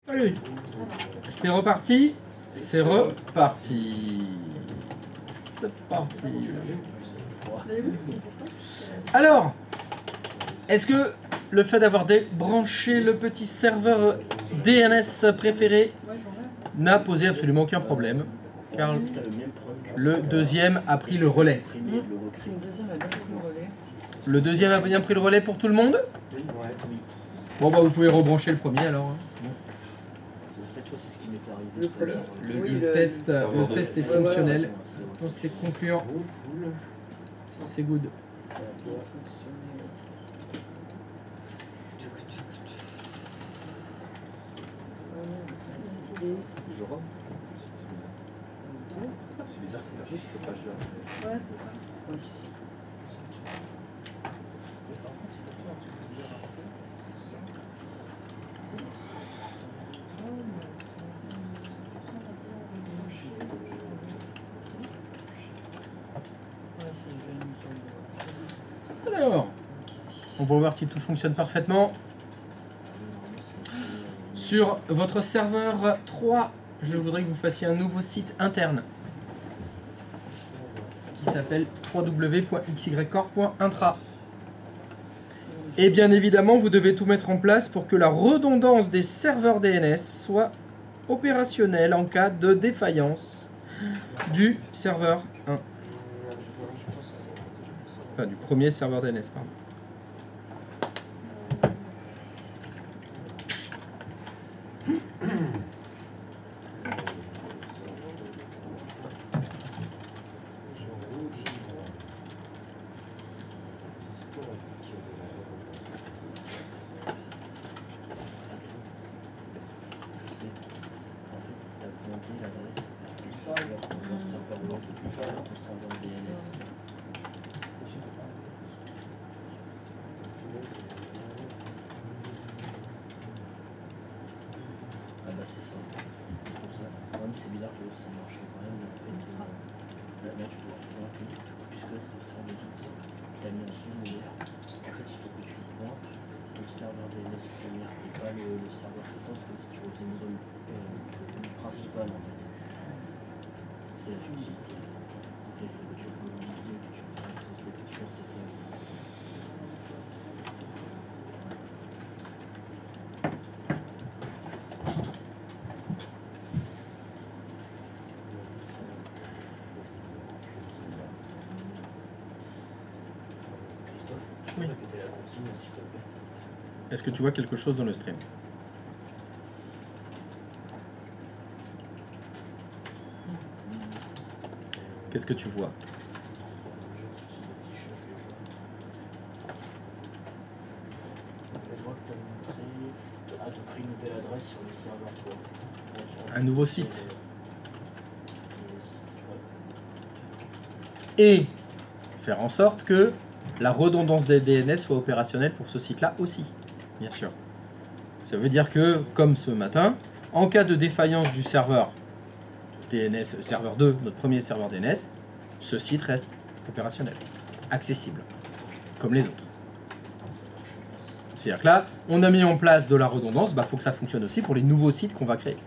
Allez, c'est reparti. C'est reparti. C'est parti. Alors, est-ce que le fait d'avoir débranché le petit serveur DNS préféré n'a posé absolument aucun problème? Car le deuxième a pris le relais. Le deuxième a bien pris le relais pour tout le monde? Bon bah vous pouvez rebrancher le premier alors. Le test est fonctionnel. Le test est concluant. C'est good. C'est bizarre, c'est juste cette page-là. Ouais, c'est ça. Alors, on va voir si tout fonctionne parfaitement. Sur votre serveur 3, je voudrais que vous fassiez un nouveau site interne qui s'appelle www.xycorp.intra. Et bien évidemment, vous devez tout mettre en place pour que la redondance des serveurs DNS soit opérationnelle en cas de défaillance du serveur 1. Enfin, du premier serveur DNS, pardon. C'est bizarre que ça marche quand même. Là, tu dois pointer, puisque là, c'est le serveur de source. Tu as mis en dessous hier. En fait, il faut que tu pointes ton serveur DNS première et pas le serveur substance, comme si tu faisais une zone principale en fait. C'est la subtilité. Il faut que tu recommences tout et que tu fasses des petites choses, c'est ça. Oui. Est-ce que tu vois quelque chose dans le stream? Qu'est-ce que tu vois? Je vois que tu as créé une nouvelle adresse sur le serveur 3. Un nouveau site. Et faire en sorte que la redondance des DNS soit opérationnelle pour ce site-là aussi, bien sûr. Ça veut dire que, comme ce matin, en cas de défaillance du serveur DNS, serveur 2, notre premier serveur DNS, ce site reste opérationnel, accessible, comme les autres. C'est-à-dire que là, on a mis en place de la redondance, bah, faut que ça fonctionne aussi pour les nouveaux sites qu'on va créer.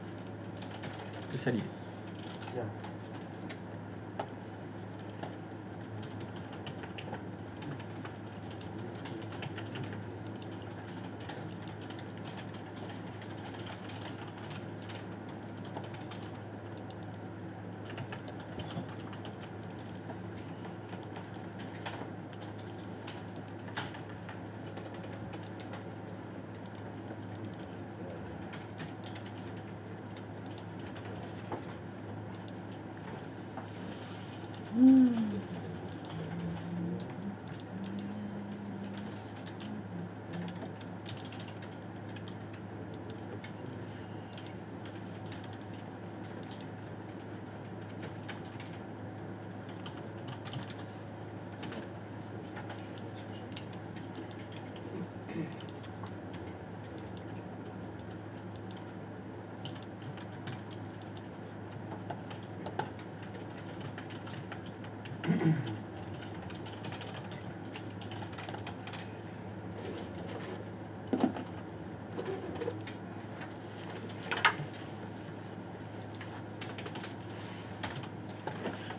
C'est ça l'idée.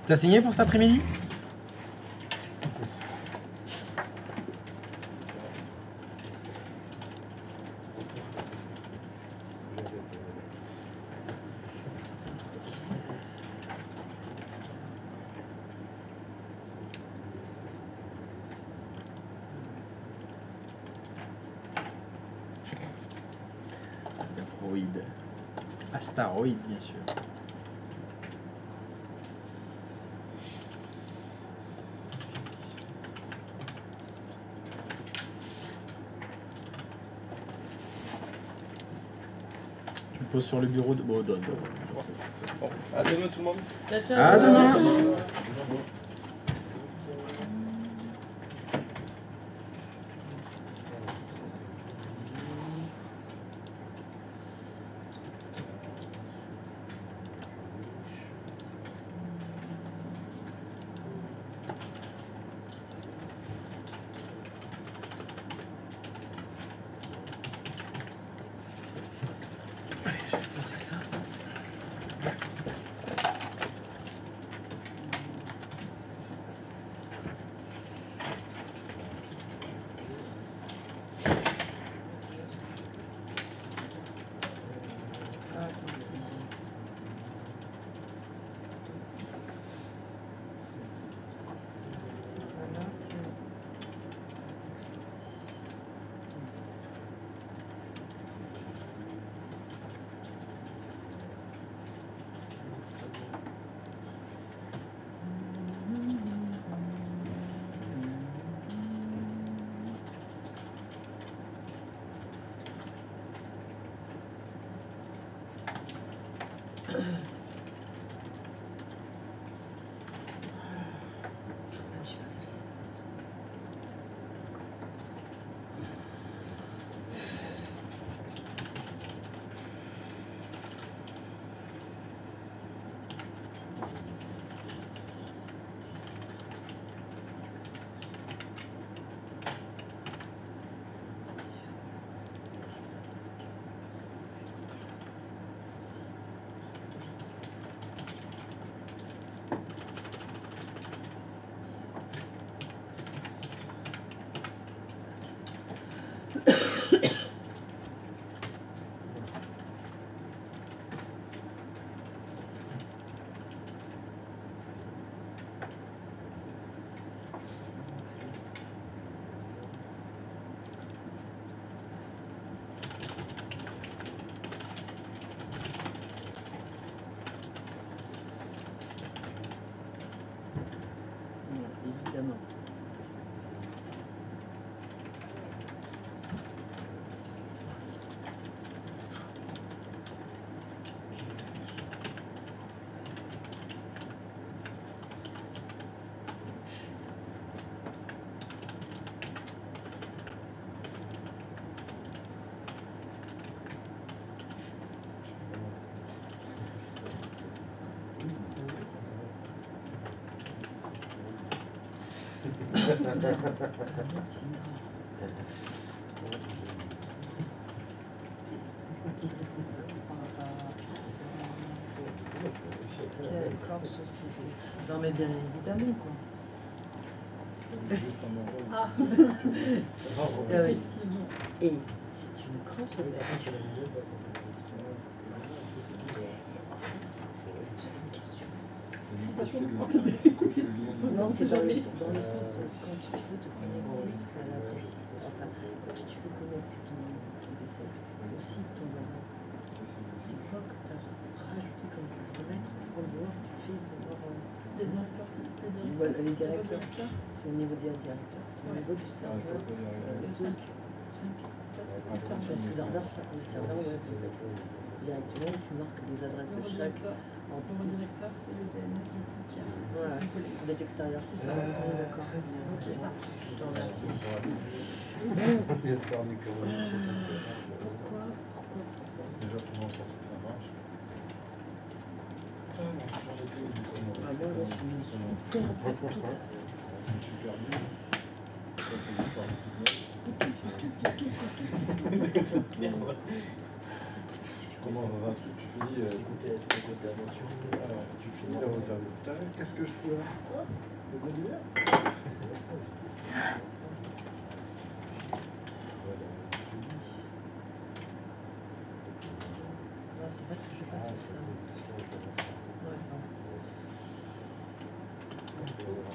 T'as signé pour cet après-midi? Astaroid, bien sûr. Tu le poses sur le bureau de... Bon, donne. Bon, à demain tout le monde. Ciao, ciao. À demain. Évidemment. Quelle Corse aussi. Non mais bien évidemment quoi. Ah, Ah oui. effectivement. Et c'est une crosse avec la peinture. Non, c'est dans le sens quand tu veux te connecter à l'adresse. Enfin, quand tu veux connecter ton PC, aussi ton voisin. C'est quoi que tu as rajouté comme kilomètre en dehors du fait de voir Les directeurs. voilà, les directeurs. C'est au niveau des directeurs, c'est au niveau du serveur. 5. 5. C'est le serveur, ça. Le serveur, ouais. Directement, tu marques les adresses de chaque. Mon directeur, c'est le DNS du Fouquier. Voilà, d'être extérieur. C'est ça. D'accord. Ok, ça. Je te remercie. Pourquoi Déjà, tout le monde sent que ça marche. Ah bon, là, je suis super totale. Super bien. Ça, c'est l'histoire de toute notre. Tu commences dans un truc, tu fais finis. C'était côté aventure. Tu finis la haute aventure. Putain, qu'est-ce que je fous là? Le bon d'hiver? C'est vrai que je pas fait ça.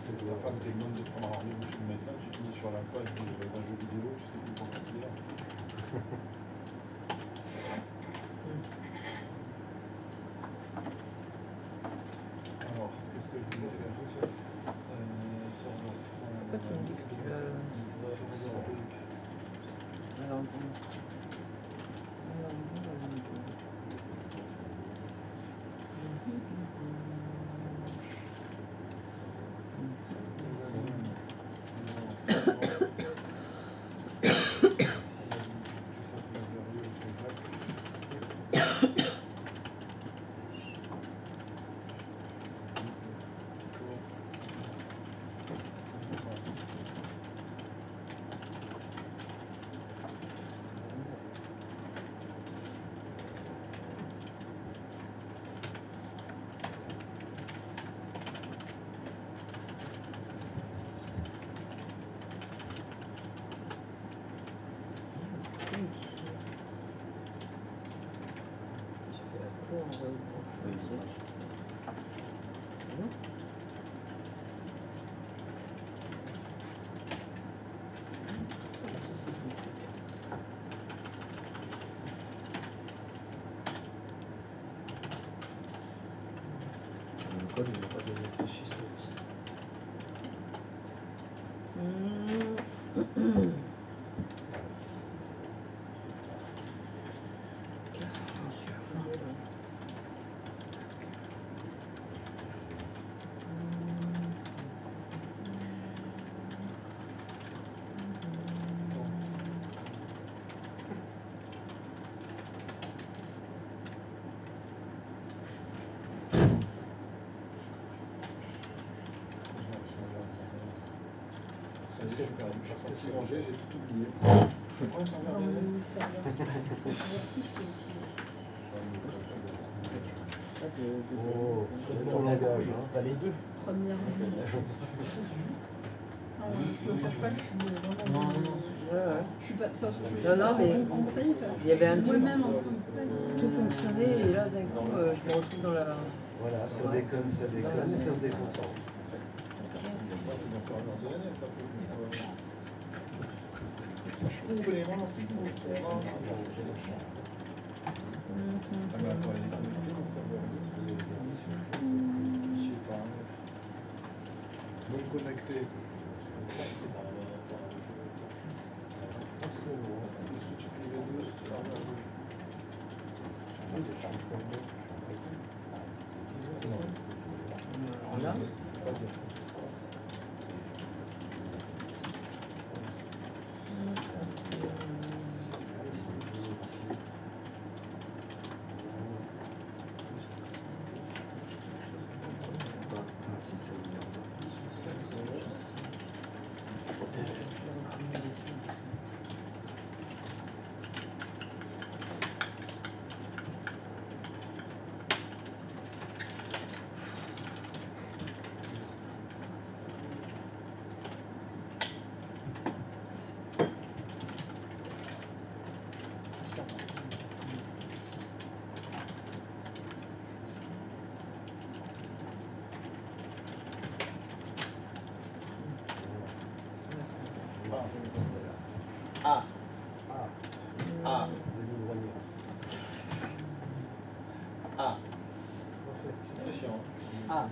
C'est ta femme te demande de prendre un rendez-vous chez le médecin, tu finis sur la page d'un jeu vidéo, tu sais plus pourquoi tu es là. Alors, qu'est-ce que je voulais faire? Pourquoi tu me dis que tu veux... Alors, bon. Le code, il n'a pas de réfléchissement. Qu'est-ce que tu as ça là? Ça y est, je suis perdu. Je suis sorti manger, j'ai tout oublié. C'est quoi ton verre Dans de le serveur, c'est le serveur 6 qui est utilisé. Oh, c'est ton langage, hein. T'as les deux. Première ligne. Ah ouais, je me cache pas que je suis vraiment. Ouais. Je suis pas. Ça, je Non, non, mais conseille parce il y avait un que truc, moi-même en train de. tout fonctionnait, et là, d'un coup, je me retrouve dans la... Voilà, ça déconne, ça déconne, et ça se déconcentre. Non connecté. Forcément, le switch privé 2, c'est ça. Voilà. Ah. Ah. Ah. C'est très chiant. Ah.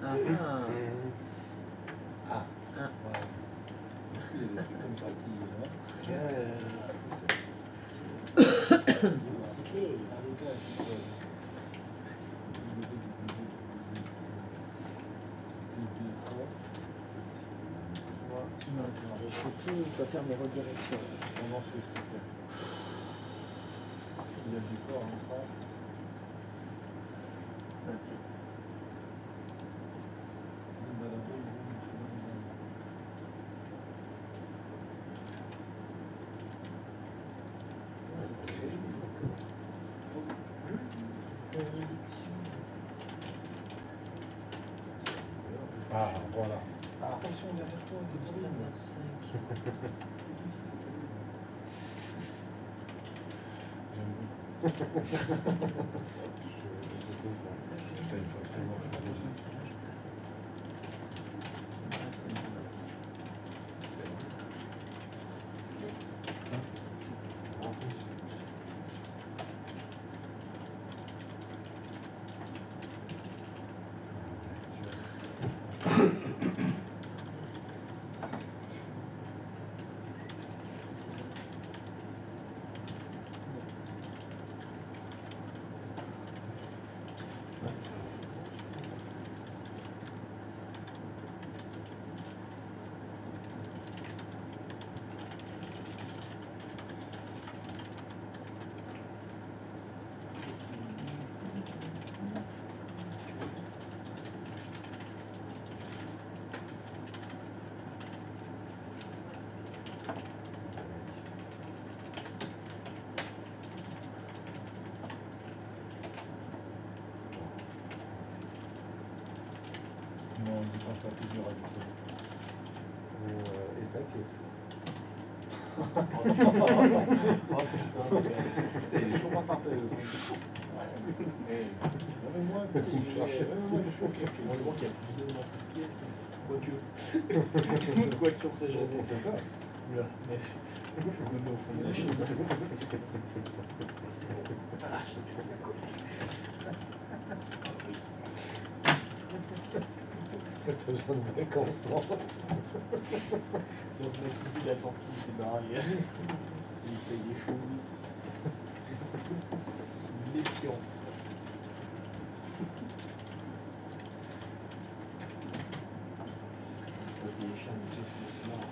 Ah. Ah. Ah. Il y a des trucs comme ça qui. C'est clé. Je sais plus où je dois faire mes redirections. Comment se fait il y a du corps en France. Ah, voilà. Attention derrière toi, c'est Ça, possible. on a 5. Putain, il faut absolument que je fasse des gestes. Non, on dit pas ça, c'est dur à dire. Et t'inquiète. Oh putain, il est chaud par terre le truc. Donnez-moi un petit chercher. Donnez-moi du chaud café. On le voit qu'il y a plus de dans cette pièce, quoique. Quoique, on sait jamais. On sait pas. Oula, mais je me mets au fond de la chaise. C'est bon. Ah, j'ai plus la colle. T'as besoin de vacances, non? C'est ce mec qui dit la sortie, c'est barré. Il est chaud. Méfiance. Les chats, c'est marrant.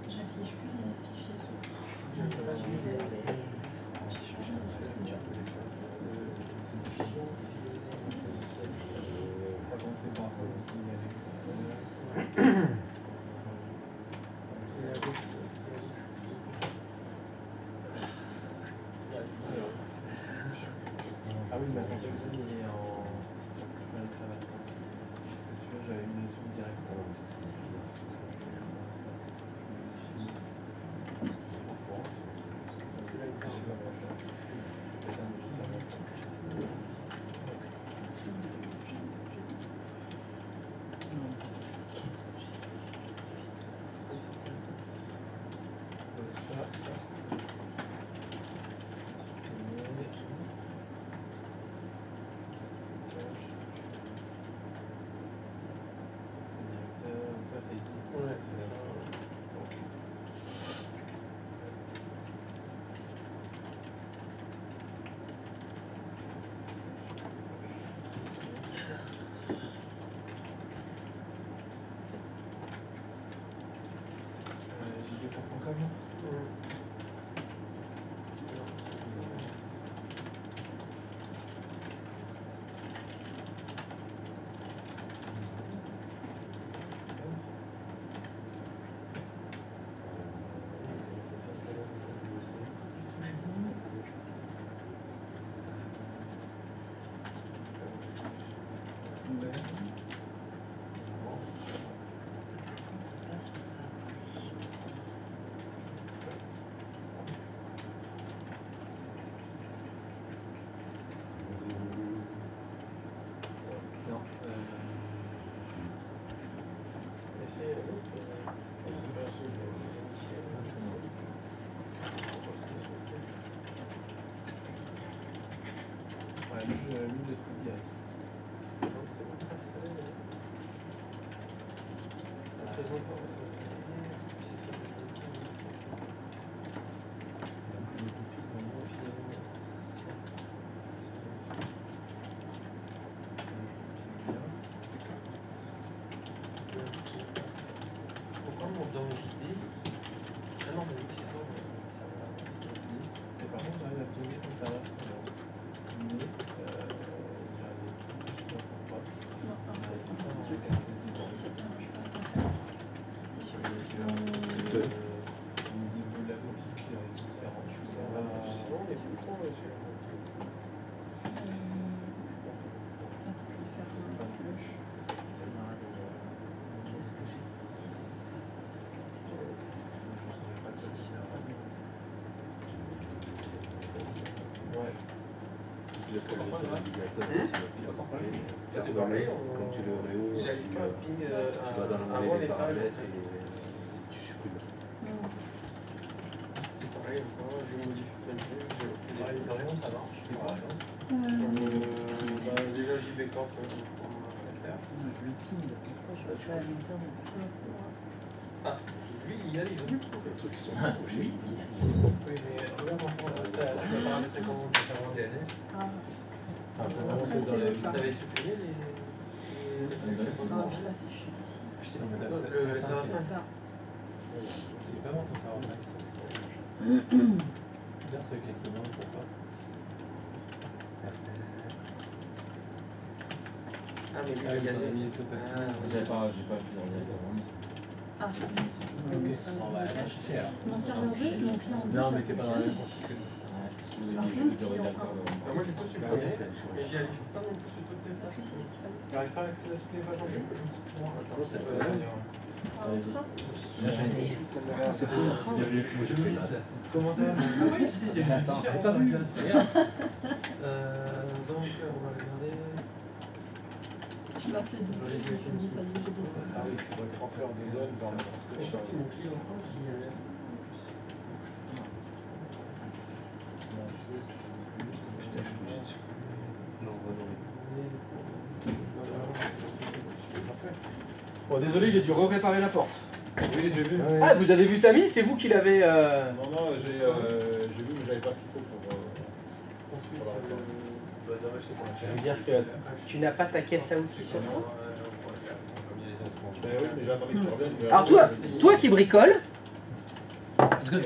J'affiche que les fichiers sont. Ah oui, mais attends, il est en. Je peux aller traverser. Parce que celui-là, j'avais une notion directe. J'ai des comprends comme Ouais, lui, le coup direct. Pourquoi mon dans JP? Ah non, mais c'est bon, ça va. Et par contre, j'arrive à piller comme ça va. Mais j'arrive pas. Non, un peu. Si ça te dérange pas, en fait. T'es sûr que Au niveau de la config, etc. C'est bon, on est plus con là-dessus. Attends, je vais faire un flush. Qu'est-ce que j'ai? Ouais. Le collier navigateur, c'est le pire. Faire parler, quand tu le réouvres, Il a eu tu un ping vas dans avant l'onglet des les pages. paramètres et tu supprimes. C'est pareil, moi je modifie plein de trucs. D'Orient, ça marche. C'est pareil. Déjà JB Corp, on va faire. Je le ping. Pourquoi je vais pas l'internet? Ah, lui, il y arrive. Les trucs qui sont accrochés. Oui, mais regarde, tu peux paramétrer comment tu fais un DNS. Après, c'est le cas. T'avais supprimé les. Ah, ça, c'est chiant ici. Je t'ai mis Le serveur C'est 5. ça. Il est pas bon ton serveur 5. Dire c'est avec les clients, pourquoi? Ah, mais lui, Ah, il a il a gagné. mis tout à fait. J'ai pas pu leur dire comment. Ah, On va aller chercher alors. mon serveur 2, mon client 2. Non, mais ça t'es pas dans la fonctionne. même config. Parce que vous avez mis juste le rédacteur de. Moi, j'ai tout supprimé, mais j'y arrive pas non plus sur toutes les Parce pages. que c'est ce qu'il fallait. T'arrives pas à accéder à toutes les pages en jeu? Je comprends. Non, c'est Ouais, pas ouais. Je fais ça. Comment ça va? Ça va ici? Il y a une Attends, différence attends, de vue. c'est bien. Donc, on va regarder. Tu m'as fait douter, je me suis dit ça dit j'ai douté. Ah oui, c'est le transfert de zone dans le Je suis parti mon client. J'y allais. Putain, je suis obligé de supprimer. Non, non. Bon, désolé, j'ai dû réparer la porte. Oui, j'ai vu. Ah, vous avez vu Samy? C'est vous qui l'avez. Non, non, j'ai vu, mais j'avais pas ce qu'il faut pour. Ensuite, Bah, dommage, c'est pas Ça veut dire que tu n'as pas ta caisse à outils sur toi. Comme il y a les instruments. Oui, mais j'attendais que tu reviennes. mais- Alors toi qui bricoles, parce que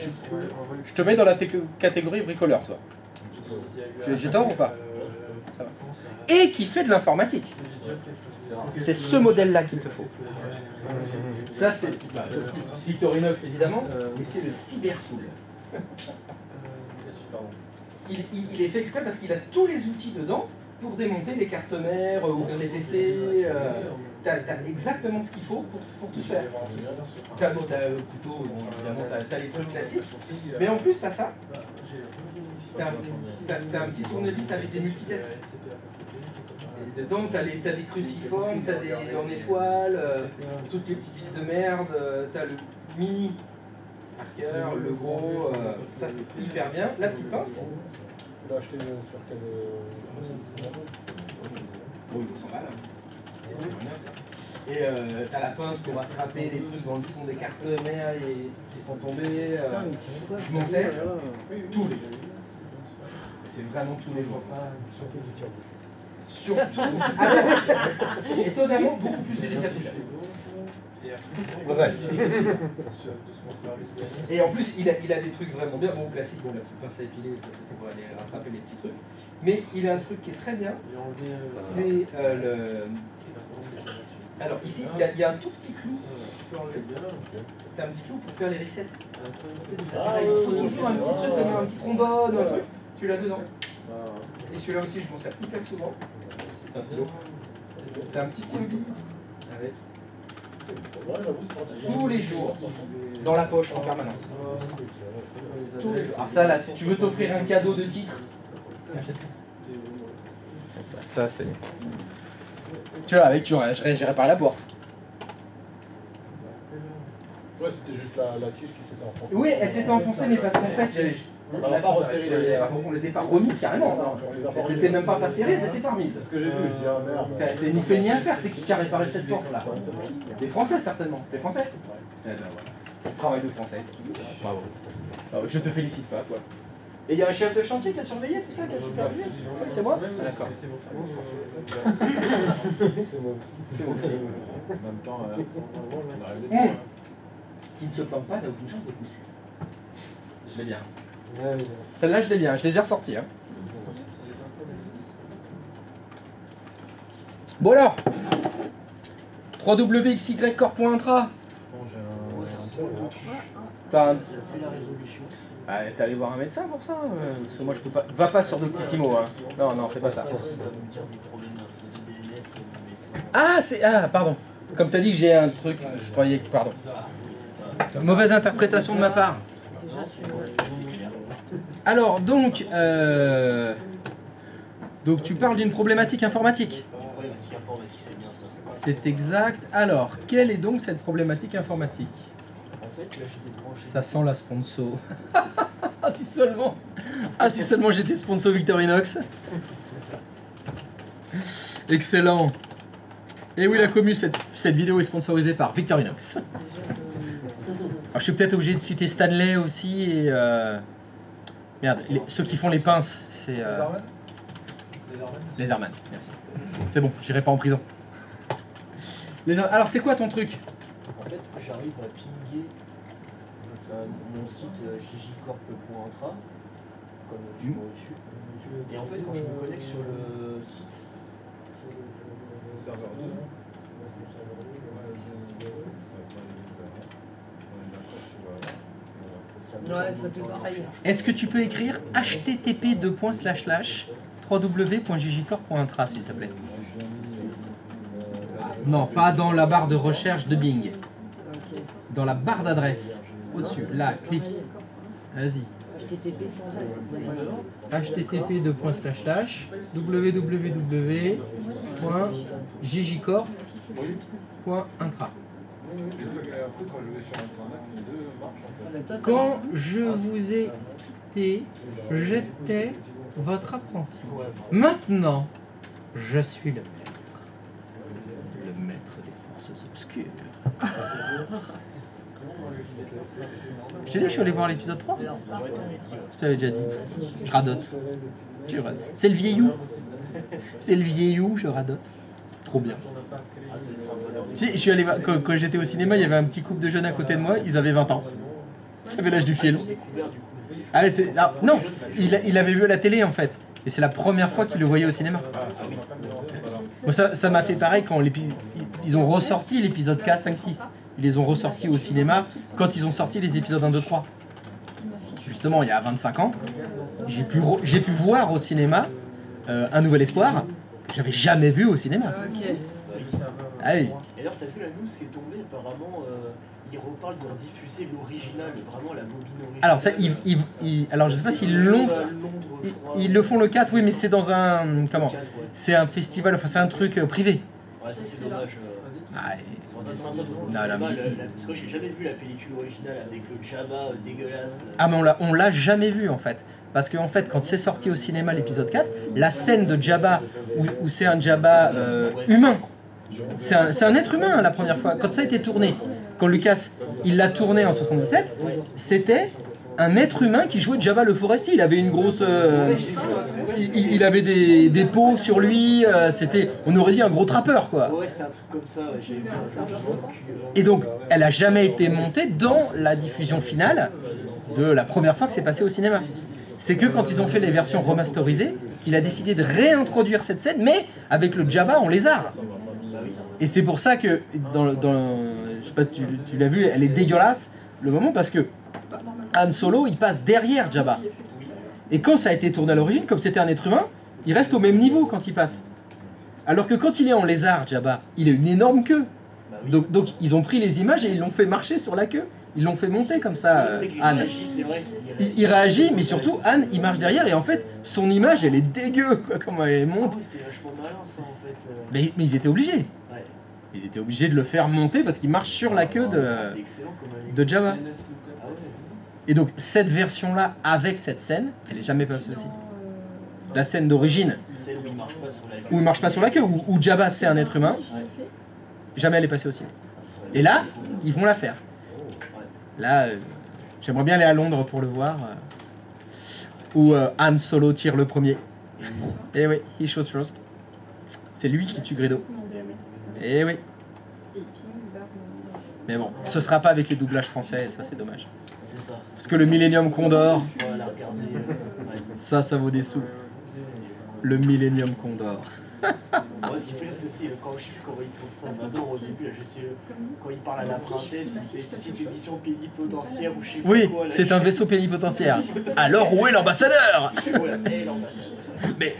je te mets dans la catégorie bricoleur, toi. J'ai tort ou pas? Ça va. Et qui fait de l'informatique. C'est ce modèle-là qu'il te faut. Ça, c'est Victorinox évidemment, mais c'est le Cybertool. Il est fait exprès parce qu'il a tous les outils dedans pour démonter les cartes mères, ouvrir les PC. T'as exactement ce qu'il faut pour tout faire. T'as le couteau, bon, évidemment, t'as les trucs classiques. Mais en plus, t'as ça. T'as un petit tournevis avec des multitêtes. Et dedans, t'as des cruciformes, t'as des en étoile, toutes les petites vis de merde, t'as le mini marqueur, le gros, ça c'est hyper bien. La petite pince. Tu l'as acheté sur quel. Bon, il 200 balles. C'est bien ça. Et t'as la pince pour attraper les trucs dans le fond des cartes mères qui sont tombés. Je m'en sers tous les jours. C'est vraiment tous les jours. Surtout du tire-bouche. Surtout. Alors, étonnamment, beaucoup plus délicat. Vrai. Et en plus, il a des trucs vraiment bien. Bon, classique, bon, la petite pince à épiler, ça c'est pour aller rattraper les petits trucs. Mais il a un truc qui est très bien. C'est le. Alors ici, il y a un tout petit clou. Tu peux enlever. T'as un petit clou pour faire les resets. Pareil, il faut toujours un petit truc comme un petit trombone, un truc. Tu l'as dedans. Et celui-là aussi, je m'en sers hyper souvent. C'est un stylo. T'as un petit stylo bille avec. Tous les jours, dans la poche en permanence. Tous les jours. Alors ça, là, si tu veux t'offrir un cadeau de titre, achète ça. Ça, c'est. Tu vois, avec, j'ai réparé la porte. Ouais, c'était juste la tige qui s'était enfoncée. Oui, elle s'était enfoncée, mais parce qu'en fait, On n'a pas resserré les. on les a pas remises carrément. Elles étaient même pas serrées, elles étaient pas remises. C'est ce que j'ai vu, je dis, ah merde. C'est ni fait ni à faire, c'est qui a réparé cette porte là? Des Français certainement. Des Français? Eh ben voilà. Travail de Français. Bravo. Ah ouais, je te félicite pas, quoi. Et il y a un chef de chantier qui a surveillé tout ça, qui a supervisé? C'est moi? Ah, d'accord. C'est bon. C'est moi aussi. C'est moi aussi. En même temps, Qui ne se plante pas n'a aucune chance de pousser. Je l'ai bien. Ouais, Celle-là, je l'ai bien. Je l'ai déjà ressortie. Hein. Bon alors, www.xycorp.intra. Bon, j'ai un seul, hein. T'as un... Ça fait la résolution. Ah, t'es allé voir un médecin pour ça parce que moi je peux pas. Va pas sur Doctissimo, hein. Non, non, fais pas ça. Après, il va me dire des problèmes de DNS et de médecin. Ah, c'est. Ah, pardon. Comme t'as dit que j'ai un truc, je croyais que. Pardon. Mauvaise interprétation de ma part. Déjà, c'est Alors, donc. Donc, tu parles d'une problématique informatique. une problématique informatique, c'est bien ça. C'est exact. Alors, quelle est donc cette problématique informatique? En fait, là, j'étais branché. Ça sent la sponsor. Ah, si seulement. Ah, si seulement j'étais sponsor Victorinox. Excellent. Et oui, la commu, cette vidéo est sponsorisée par Victorinox. Alors, je suis peut-être obligé de citer Stanley aussi et... Merde, ceux qui font les pinces, c'est... Les Arman, merci. C'est bon, j'irai pas en prison. Alors, c'est quoi ton truc? En fait, j'arrive à pinguer mon site jjcorp.intra, comme tu vois au-dessus. Et en fait, quand je me connecte sur le site, Serveur 2, non ça me Ouais, demande ça fait de pareil. Est-ce que tu peux écrire http://www.jjcorp.intra, s'il te plaît? Non, pas dans la barre de recherche de Bing. Dans la barre d'adresse. Au-dessus. Là, clique. Vas-y. HTTP sans S. http://www.jjcorp.intra. Après, quand je vais sur internet, les deux marchent en fait. Avec toi, ça Quand je vous ai quitté, j'étais votre apprenti. Maintenant, je suis le maître. Le maître des forces obscures. Je t'ai dit, je suis allé voir l'épisode 3. Je t'avais déjà dit. Je radote. C'est le vieillou. C'est le vieillou, je radote. C'est trop bien. Si, je suis allé voir, quand j'étais au cinéma, il y avait un petit couple de jeunes à côté de moi, ils avaient 20 ans. Ça avait l'âge du film. Ah, non, il avait vu à la télé en fait. Et c'est la première fois qu'il le voyait au cinéma. Bon, ça m'a fait pareil quand ils ont ressorti l'épisode 4, 5, 6. Ils les ont ressortis au cinéma quand ils ont sorti les épisodes 1, 2, 3. Justement, il y a 25 ans, j'ai pu voir au cinéma Un Nouvel Espoir que j'avais jamais vu au cinéma. Ok. Ah oui. Et d'ailleurs, t'as vu la news qui est tombée, apparemment, ils reparlent de rediffuser l'original, vraiment la bobine originale. Alors, ça, alors je sais pas s'ils l'ont. Ils le font le 4, oui, mais c'est dans un. Comment? C'est un festival, enfin, c'est un truc privé. Ouais, ça c'est dommage. Ah, Ça aurait été sympa de voir au Non, cinéma, mais- parce que j'ai jamais vu la pellicule originale avec le Jabba dégueulasse. Ah, mais on l'a jamais vu en fait. Parce qu'en fait, quand c'est sorti au cinéma l'épisode 4, la scène de Jabba, où c'est un Jabba humain, c'est un être humain la première fois. Quand ça a été tourné, quand Lucas il l'a tourné en 77, c'était un être humain qui jouait Jabba le Forestier. Il avait une grosse. Il avait des peaux sur lui, on aurait dit un gros trappeur quoi. Ouais, c'était un truc comme ça, j'avais vu ça. Et donc, elle a jamais été montée dans la diffusion finale de la première fois que c'est passé au cinéma. C'est que quand ils ont fait les versions remasterisées, qu'il a décidé de réintroduire cette scène, mais avec le Jabba en lézard. Et c'est pour ça que, je sais pas si tu l'as vu, elle est dégueulasse, le moment, parce que Han Solo, il passe derrière Jabba. Et quand ça a été tourné à l'origine, comme c'était un être humain, il reste au même niveau quand il passe. Alors que quand il est en lézard, Jabba, il a une énorme queue. Donc ils ont pris les images et ils l'ont fait marcher sur la queue. Ils l'ont fait monter comme ça, Han. Il réagit, mais surtout, Han, il marche derrière et en fait, son image, elle est dégueu, quoi, comment elle monte. C'était vachement malin ça en fait. Mais ils étaient obligés. Ouais. Ils étaient obligés de le faire monter parce qu'il marche sur la queue C'est excellent comme de Java. CNS lookup. Ah ouais. Et donc cette version-là, avec cette scène, elle est jamais passée aussi. Non, La scène d'origine, Celle où il marche pas sur la queue. où il marche pas sur la queue, où Jabba c'est un être humain, je l'ai fait. jamais elle est passée aussi. Et là, ils vont la faire. Là, j'aimerais bien aller à Londres pour le voir. Où Han Solo tire le premier. Et oui, he shoots first. C'est lui qui tue Greedo. Et oui. Et Ping va Mais bon, ce sera pas avec les doublages français, ça c'est dommage. C'est ça. Parce que le Millennium Condor, Faut la regarder. ça vaut des sous. Le Millennium Condor. Moi, ce qui fait, c'est aussi quand je sais plus comment il tourne ça maintenant au début, là, je sais, quand il parle à la princesse, il fait c'est une mission plénipotentiaire ou je sais pas Oui, quoi. là, c'est je un sais vaisseau plénipotentiaire. Alors où est l'ambassadeur? pas. Ouais, et l'ambassadeur. Mais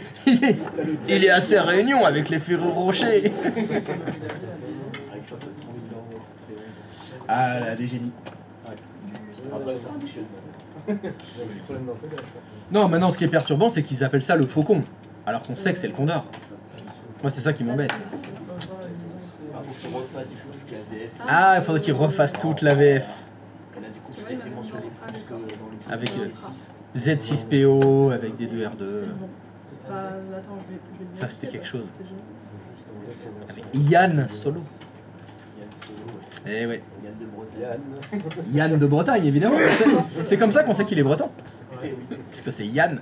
il est à ses réunions avec les Ferrero Rocher. Avec ça, ça te trouve Ah là, des génies. Après, ça fonctionne. J'ai un petit problème d'entrée. Non, maintenant ce qui est perturbant, c'est qu'ils appellent ça le faucon. Alors qu'on sait que c'est le condor. Moi, c'est ça qui m'embête. Ah, faut que tu refasses du coup toute la VF. Ah, il faudrait qu'ils refassent toute la VF. Et là, du coup, ça a été mentionné plus que dans les Avec, six. Z6PO, avec des 2R2. C'est bon. Bah, attends, je vais Ça, c'était quelque chose. C'est génial. Avec Yann Solo. Yann Solo, Eh ouais. Yann de Bretagne. Yann de Bretagne, évidemment. C'est comme ça qu'on sait qu'il est breton. Eh oui. Parce que c'est Yann.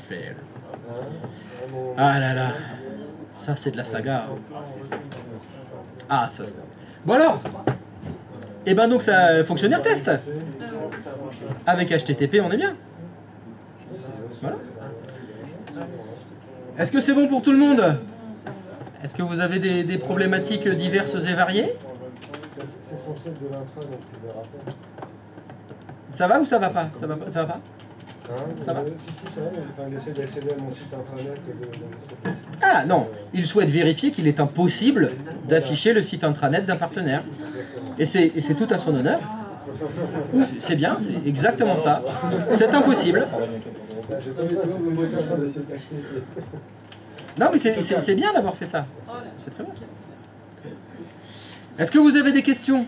Fail. Ah là là. Ça, c'est de la saga. Ah, ça, c'est... Bon alors. Et ben donc, ça fonctionne le test. Avec HTTP, on est bien. Voilà. Est-ce que c'est bon pour tout le monde? Est-ce que vous avez des problématiques diverses et variées? C'est censé être de l'intra, donc tu verras pas. Ça va ou ça va pas? Ça va pas? Ça va pas? Hein, Ça va? Si, ça va, mais enfin, il essaie d'accéder à mon site intranet. Ah non, il souhaite vérifier qu'il est impossible d'afficher le site intranet d'un partenaire. Et c'est tout à son honneur. C'est bien, c'est exactement ça. C'est impossible. J'ai pas vu tout le monde en train d'essayer de cacher. Non mais c'est bien d'avoir fait ça. C'est très bien. Est-ce que vous avez des questions?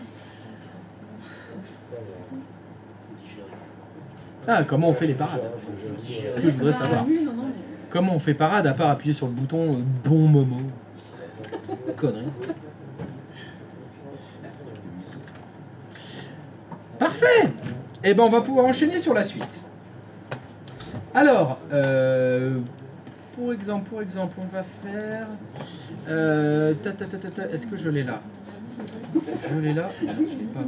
Ah, comment on fait les parades? C'est ce que je voudrais savoir. Comment on fait parade à part appuyer sur le bouton bon moment? Connerie. Parfait. Eh ben on va pouvoir enchaîner sur la suite. Alors, pour exemple, on va faire... Est-ce que je l'ai là? Je l'ai là? Non, je l'ai pas.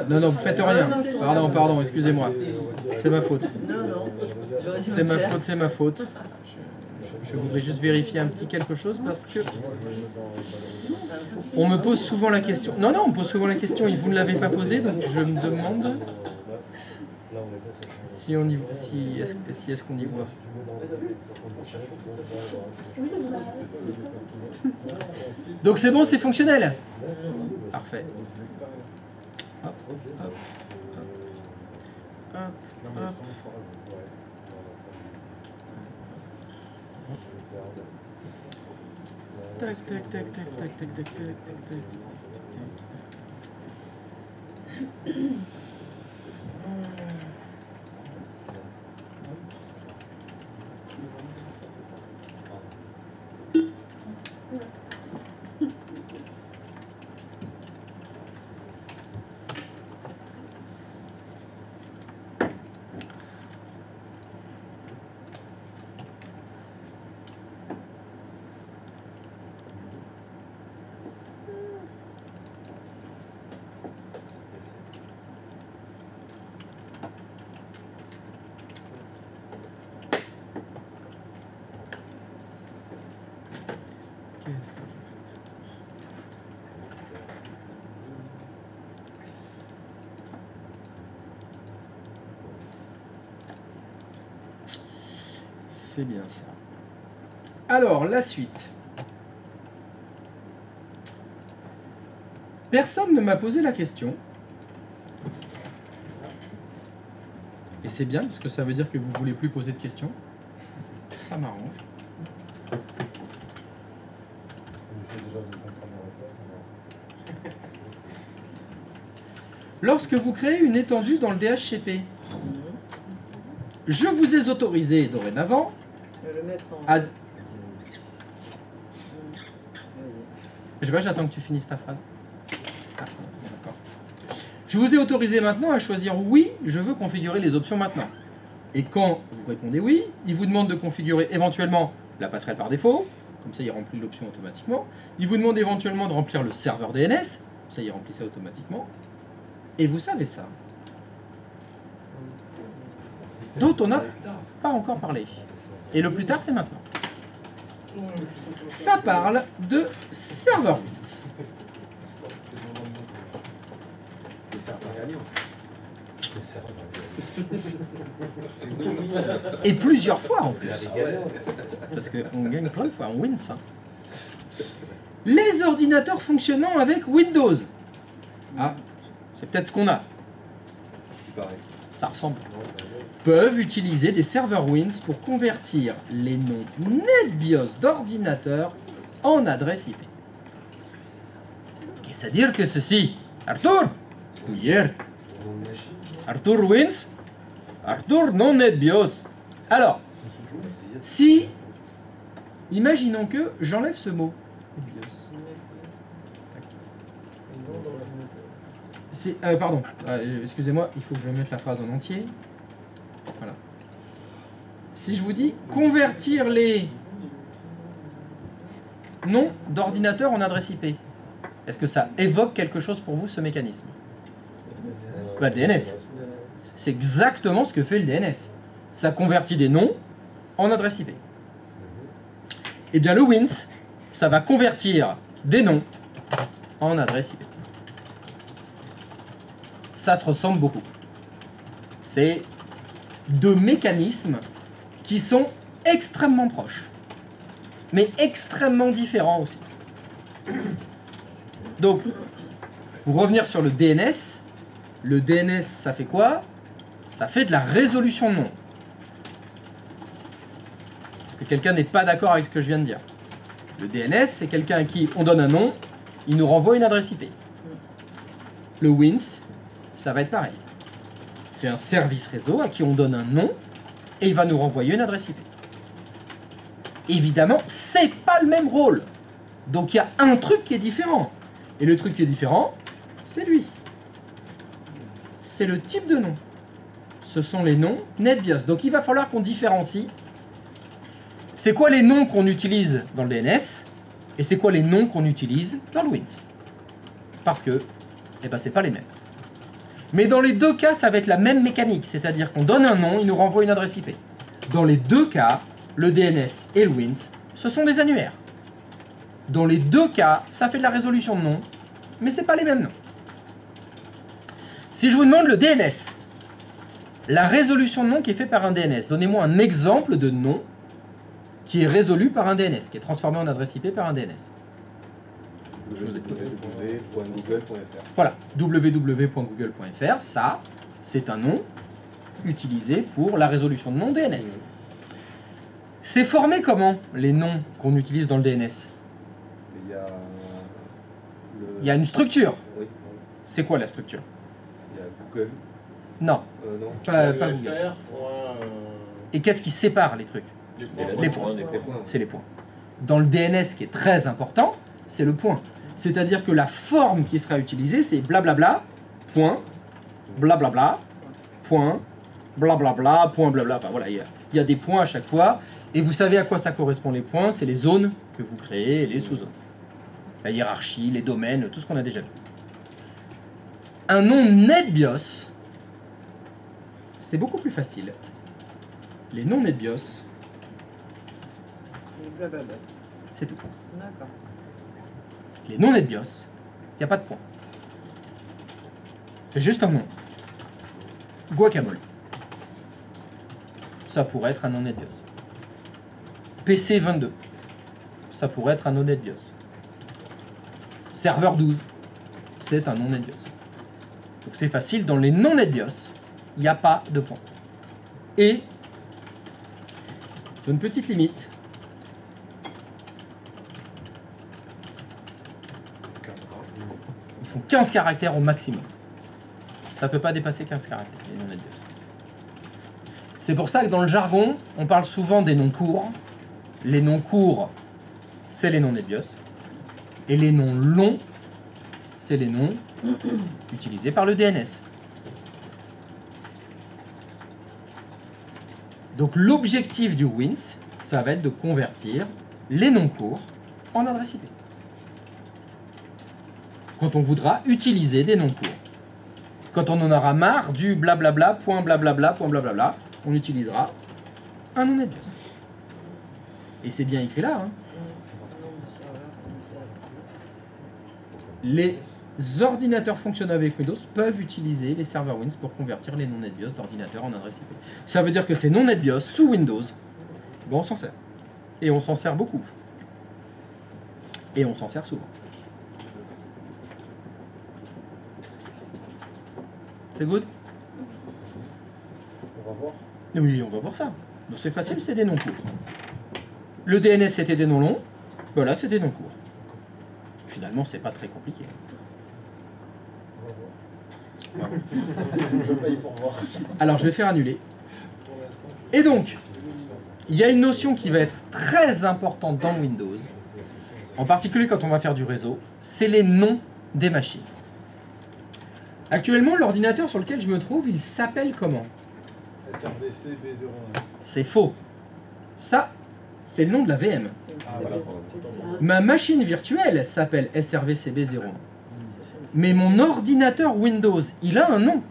Non, vous faites rien. Pardon, excusez-moi. C'est ma faute. C'est ma faute. Je voudrais juste vérifier un petit quelque chose parce que on me pose souvent la question. Non, on me pose souvent la question et vous ne l'avez pas posée, donc je me demande si on y est-ce qu'on y voit. Donc c'est bon, c'est fonctionnel. Parfait. Hop, hop, hop, hop, hop. Tac, tac, tac, tac, tac, tac, tac, tac, tac, tac. C'est bien ça. Alors, la suite. Personne ne m'a posé la question. Et c'est bien, parce que ça veut dire que vous ne voulez plus poser de questions. Ça m'arrange. On essaie déjà de comprendre la réponse. Lorsque vous créez une étendue dans le DHCP, je vous ai autorisé dorénavant Le mettre en. à... Vas-y. Je sais pas, j'attends que tu finisses ta phrase. Ah, d'accord. Je vous ai autorisé maintenant à choisir oui, je veux configurer les options maintenant. Et quand vous répondez oui, il vous demande de configurer éventuellement la passerelle par défaut, comme ça il remplit l'option automatiquement. Il vous demande éventuellement de remplir le serveur DNS, ça il remplit ça automatiquement. Et vous savez ça, dont on n'a pas encore parlé. Et le plus tard, c'est maintenant. Ça parle de serveur Winds. C'est serveur gagnant. Et plusieurs fois en plus. Ah ouais. Parce qu'on gagne plein de fois, on win ça. Les ordinateurs fonctionnant avec Windows. Ah, c'est peut-être ce qu'on a. Ce qui paraît. Ça ressemble. Peuvent utiliser des serveurs Winds pour convertir les noms NetBIOS d'ordinateurs en adresse IP. Qu'est-ce à dire que ceci? Arthur? Hier. Arthur Winds? Arthur non NetBIOS. Alors, si, imaginons que j'enlève ce mot. NetBIOS. Pardon, excusez-moi, il faut que je mette la phrase en entier. Voilà. Si je vous dis convertir les noms d'ordinateurs en adresse IP, est-ce que ça évoque quelque chose pour vous, ce mécanisme? Bah, le DNS. C'est exactement ce que fait le DNS. Ça convertit des noms en adresse IP. Eh bien, le Winds, ça va convertir des noms en adresse IP. Ça se ressemble beaucoup. C'est deux mécanismes qui sont extrêmement proches, mais extrêmement différents aussi. Donc, pour revenir sur le DNS, ça fait quoi? Ça fait de la résolution de nom. Est-ce que quelqu'un n'est pas d'accord avec ce que je viens de dire? Le DNS, c'est quelqu'un à qui on donne un nom, il nous renvoie une adresse IP. Le Winds, ça va être pareil. C'est un service réseau à qui on donne un nom et il va nous renvoyer une adresse IP. Évidemment, c'est pas le même rôle. Donc il y a un truc qui est différent. Et le truc qui est différent, c'est lui. C'est le type de nom. Ce sont les noms NetBIOS. Donc il va falloir qu'on différencie. C'est quoi les noms qu'on utilise dans le DNS et c'est quoi les noms qu'on utilise dans le Winds. Parce que, eh ben, c'est pas les mêmes. Mais dans les deux cas, ça va être la même mécanique, c'est-à-dire qu'on donne un nom, il nous renvoie une adresse IP. Dans les deux cas, le DNS et le Winds, ce sont des annuaires. Dans les deux cas, ça fait de la résolution de nom, mais c'est pas les mêmes noms. Si je vous demande le DNS, la résolution de nom qui est faite par un DNS, donnez-moi un exemple de nom qui est résolu par un DNS, qui est transformé en adresse IP par un DNS. www.google.fr. Voilà, www.google.fr, ça, c'est un nom utilisé pour la résolution de nom DNS. C'est formé comment, les noms qu'on utilise dans le DNS? Il y a Il y a une structure. Oui. C'est quoi la structure? Il y a Google. Non, Non. pas Google. Et qu'est-ce qui sépare les trucs? Les points. Les points. C'est les points. Dans le DNS, qui est très important, c'est le point. C'est-à-dire que la forme qui sera utilisée, c'est blablabla, point, blablabla, point, blablabla, point, blablabla. Enfin, voilà, il y a des points à chaque fois. Et vous savez à quoi ça correspond les points? C'est les zones que vous créez et les sous-zones. La hiérarchie, les domaines, tout ce qu'on a déjà vu. Un nom NetBIOS, c'est beaucoup plus facile. Les noms NetBIOS, C'est blablabla. c'est tout. D'accord. Les noms NetBIOS, il n'y a pas de point. C'est juste un nom. Guacamole. Ça pourrait être un nom NetBIOS. PC22. Ça pourrait être un nom NetBIOS. Serveur 12. c'est un non-NetBIOS. Donc c'est facile, dans les non-NetBIOS, il n'y a pas de point. Et, une petite limite, ils font 15 caractères au maximum. Ça ne peut pas dépasser 15 caractères, les non-NetBIOS. C'est pour ça que dans le jargon, on parle souvent des noms courts. Les noms courts, c'est les noms NetBIOS. Et les noms longs, c'est les noms utilisés par le DNS. Donc l'objectif du WINS, ça va être de convertir les noms courts en adresse IP. Quand on voudra utiliser des noms courts. Quand on en aura marre du blablabla, point blablabla, point blablabla, on utilisera un nom NetBIOS. Et c'est bien écrit là. Hein. Les ordinateurs fonctionnant avec Windows peuvent utiliser les serveurs Wins pour convertir les non-NetBIOS d'ordinateurs en adresse IP. Ça veut dire que ces non-NetBIOS sous Windows, bon, on s'en sert. Et on s'en sert beaucoup. Et on s'en sert souvent. C'est good? On va voir. Oui, on va voir ça. Donc c'est facile, c'est des noms courts. Le DNS c'était des noms longs, voilà, c'est des noms courts. Finalement, c'est pas très compliqué. On va voir. Je paye pour voir. Alors, je vais faire annuler. Et donc, il y a une notion qui va être très importante dans Windows, en particulier quand on va faire du réseau, c'est les noms des machines. Actuellement, l'ordinateur sur lequel je me trouve, il s'appelle comment? SRDC B01. C'est faux. Ça, c'est le nom de la VM. Ah, voilà. Ma machine virtuelle s'appelle SRVCB01. Mais mon ordinateur Windows, il a un nom.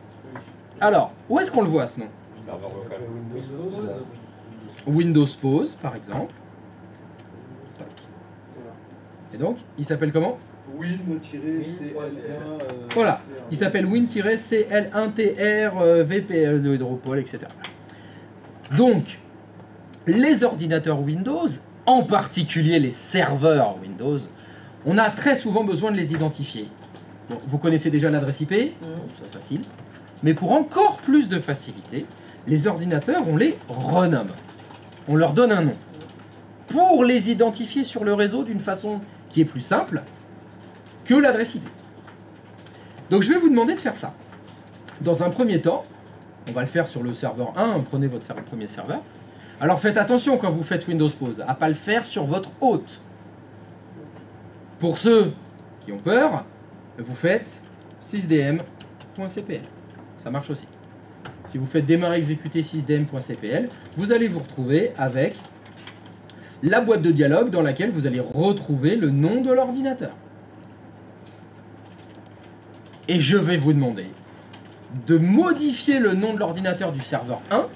Alors, où est-ce qu'on le voit ce nom? Serveur local. Windows Pose, par exemple. Tac. Et donc, il s'appelle comment? Win-CL1. Voilà, il s'appelle Win-CL1TR VP Hydropol, etc. Donc, les ordinateurs Windows, en particulier les serveurs Windows, on a très souvent besoin de les identifier. Bon, vous connaissez déjà l'adresse IP, bon, ça c'est facile. Mais pour encore plus de facilité, les ordinateurs, on les renomme. On leur donne un nom. Pour les identifier sur le réseau d'une façon qui est plus simple que l'adresse IP. Donc je vais vous demander de faire ça. Dans un premier temps, on va le faire sur le serveur 1, prenez votre premier serveur. Alors faites attention quand vous faites Windows Pause, à ne pas le faire sur votre hôte. Pour ceux qui ont peur, vous faites sysdm.cpl. Ça marche aussi. Si vous faites démarrer exécuter sysdm.cpl, vous allez vous retrouver avec la boîte de dialogue dans laquelle vous allez retrouver le nom de l'ordinateur. Et je vais vous demander de modifier le nom de l'ordinateur du serveur 1,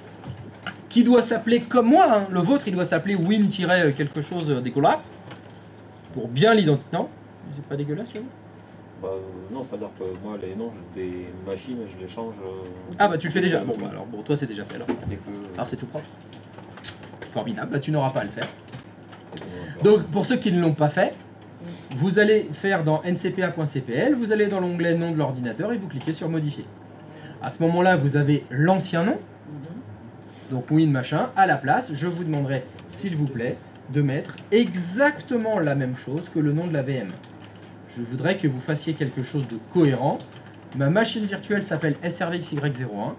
qui doit s'appeler comme moi, hein. Le vôtre il doit s'appeler win-quelque chose dégueulasse, pour bien l'identifier. Non, c'est pas dégueulasse le nom? Bah, non, c'est-à-dire que moi, les noms des machines, je les change. Ah bah tu le fais déjà. Bon bah alors pour toi c'est déjà fait alors. Dès que. Alors c'est tout propre. Formidable, bah tu n'auras pas à le faire. c'est bon, Donc pour ceux qui ne l'ont pas fait, vous allez faire dans ncpa.cpl, vous allez dans l'onglet nom de l'ordinateur et vous cliquez sur modifier. À ce moment-là, vous avez l'ancien nom, donc win machin, à la place, je vous demanderai, s'il vous plaît, de mettre exactement la même chose que le nom de la VM. Je voudrais que vous fassiez quelque chose de cohérent. Ma machine virtuelle s'appelle SRVXY01.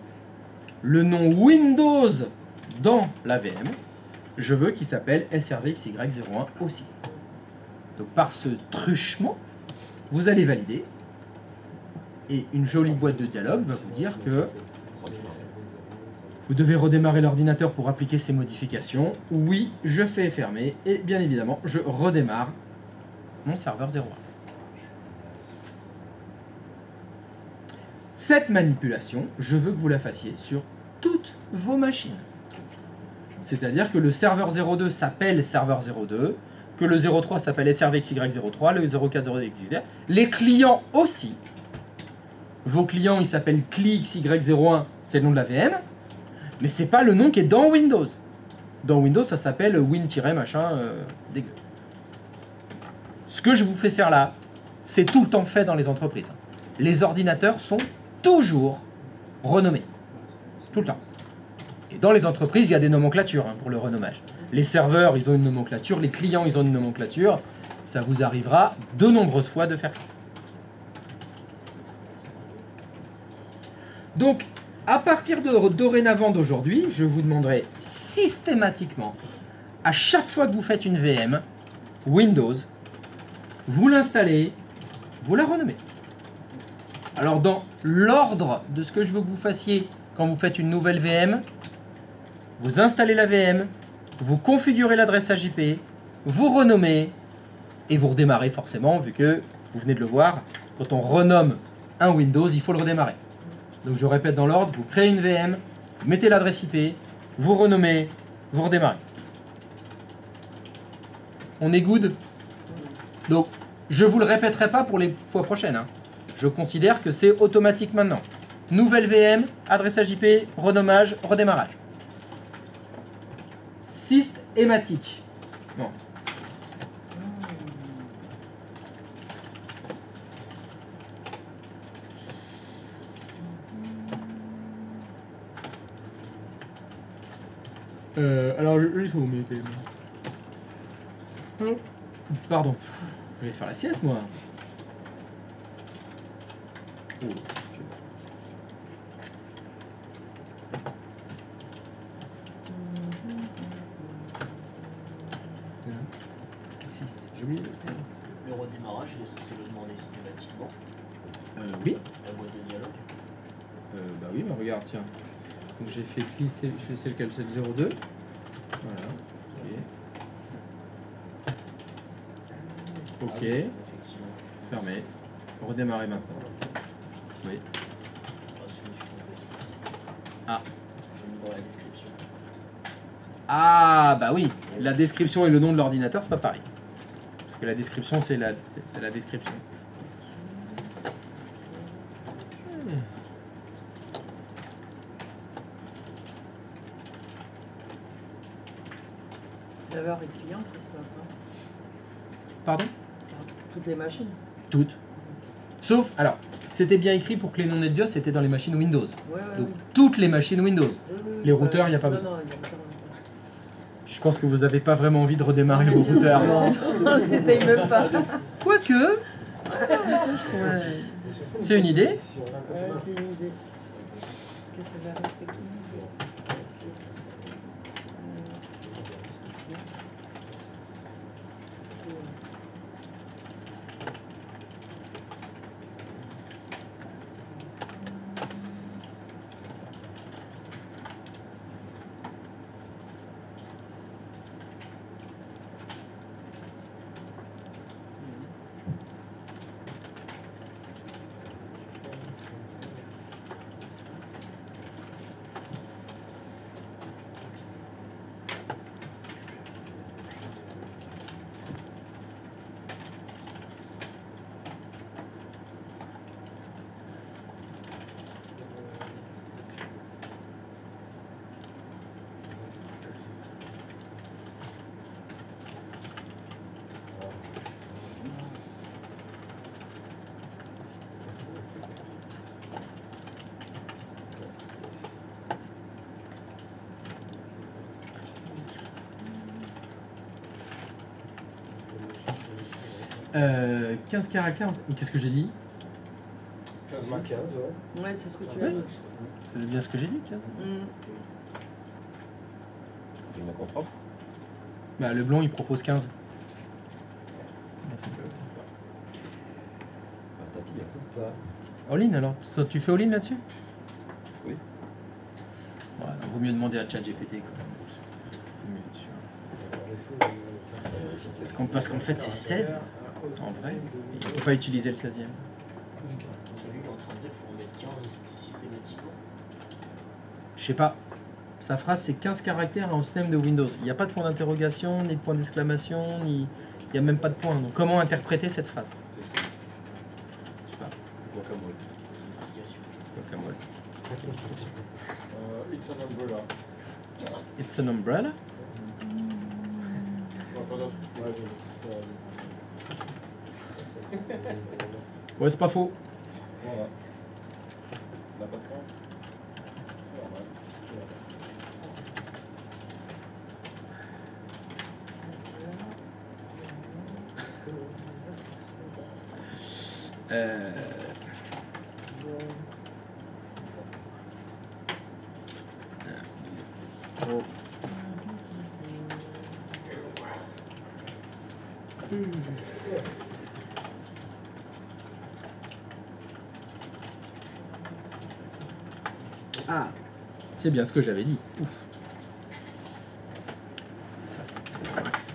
Le nom Windows dans la VM, je veux qu'il s'appelle SRVXY01 aussi. Donc par ce truchement, vous allez valider. Et une jolie boîte de dialogue va vous dire que vous devez redémarrer l'ordinateur pour appliquer ces modifications. Oui, je fais fermer et bien évidemment, je redémarre mon serveur 01. Cette manipulation, je veux que vous la fassiez sur toutes vos machines. C'est-à-dire que le serveur 02 s'appelle serveur 02, que le 03 s'appelle SRVXY03, le 04XY, les clients aussi. Vos clients, ils s'appellent CliXY01, c'est le nom de la VM, mais c'est pas le nom qui est dans Windows. Dans Windows, ça s'appelle win-machin dégueu. Ce que je vous fais faire là, c'est tout le temps fait dans les entreprises. les ordinateurs sont toujours renommés. Tout le temps. Et dans les entreprises, il y a des nomenclatures hein, pour le renommage. Les serveurs, ils ont une nomenclature, les clients, ils ont une nomenclature. Ça vous arrivera de nombreuses fois de faire ça. Donc, à partir de dorénavant d'aujourd'hui, je vous demanderai systématiquement, à chaque fois que vous faites une VM, Windows, vous l'installez, vous la renommez. Alors, dans l'ordre de ce que je veux que vous fassiez quand vous faites une nouvelle VM, vous installez la VM, vous configurez l'adresse AJP, vous renommez, et vous redémarrez forcément, vu que, vous venez de le voir, quand on renomme un Windows, il faut le redémarrer. Donc je répète dans l'ordre, vous créez une VM, vous mettez l'adresse IP, vous renommez, vous redémarrez. On est good? Donc, je ne vous le répéterai pas pour les fois prochaines. Hein. Je considère que c'est automatique maintenant. Nouvelle VM, adresse AJP, renommage, redémarrage. Systématique. Bon. Alors, ils sont où mes PM? Pardon. Je vais faire la sieste, moi. Oh. 6. J'ai oublié le PM. Le redémarrage, il est censé le demander systématiquement. Oui. La boîte de dialogue. Bah oui, mais regarde, tiens. Donc j'ai fait cliquer, c'est lequel? C'est le 02. Voilà. Ok. Ok. Effectivement. Fermé. Redémarrer maintenant. Oui. Ah, je me suis trompé. Ah. J'ai mis dans la description. Ah, bah oui. La description et le nom de l'ordinateur, c'est pas pareil. Parce que la description, c'est la description. Serveur et client, Christophe. Hein. Pardon? Toutes les machines. Toutes. Sauf, alors, c'était bien écrit pour que les noms NetBIOS, c'était dans les machines Windows. Ouais, Donc, toutes les machines Windows. Les routeurs, il n'y a pas non, besoin. Non, il y a pas Je pense que vous n'avez pas vraiment envie de redémarrer vos routeurs. Non, on n'essaye même pas. Quoique, c'est une idée. Ouais, c'est une idée. Que ça va rester qui? Euh, 15 caractères. Qu'est-ce que j'ai dit? 15 ma 15, ouais. Ouais, c'est ce que tu as dit. C'est bien ce que j'ai dit, 15. Il y en a contre offre. Bah, le blond, il propose 15. Un tapis. C'est ça. All-in alors? Toi, tu fais all-in là-dessus? Oui. Voilà, vaut mieux demander à ChatGPT quand même. Vaut mieux être sûr. Parce qu'en fait, c'est 16 en vrai. Il ne peut pas utiliser le 16e. Celui qui est en train de dire qu'il faut remettre 15 systématiquement. Je sais pas. Sa phrase, c'est 15 caractères en système de Windows. Il n'y a pas de point d'interrogation, ni de point d'exclamation, ni... Il n'y a même pas de point. Donc comment interpréter cette phrase? C'est ça. Je sais pas. Guacamole. Guacamole. It's an umbrella. It's an umbrella? Non, pas d'autre. Ouais, c'est Ouais, c'est pas faux. Bon, n'a pas de sens. C'est normal. Oh. Ah, c'est bien ce que j'avais dit. Ouf. Ça, c'est max.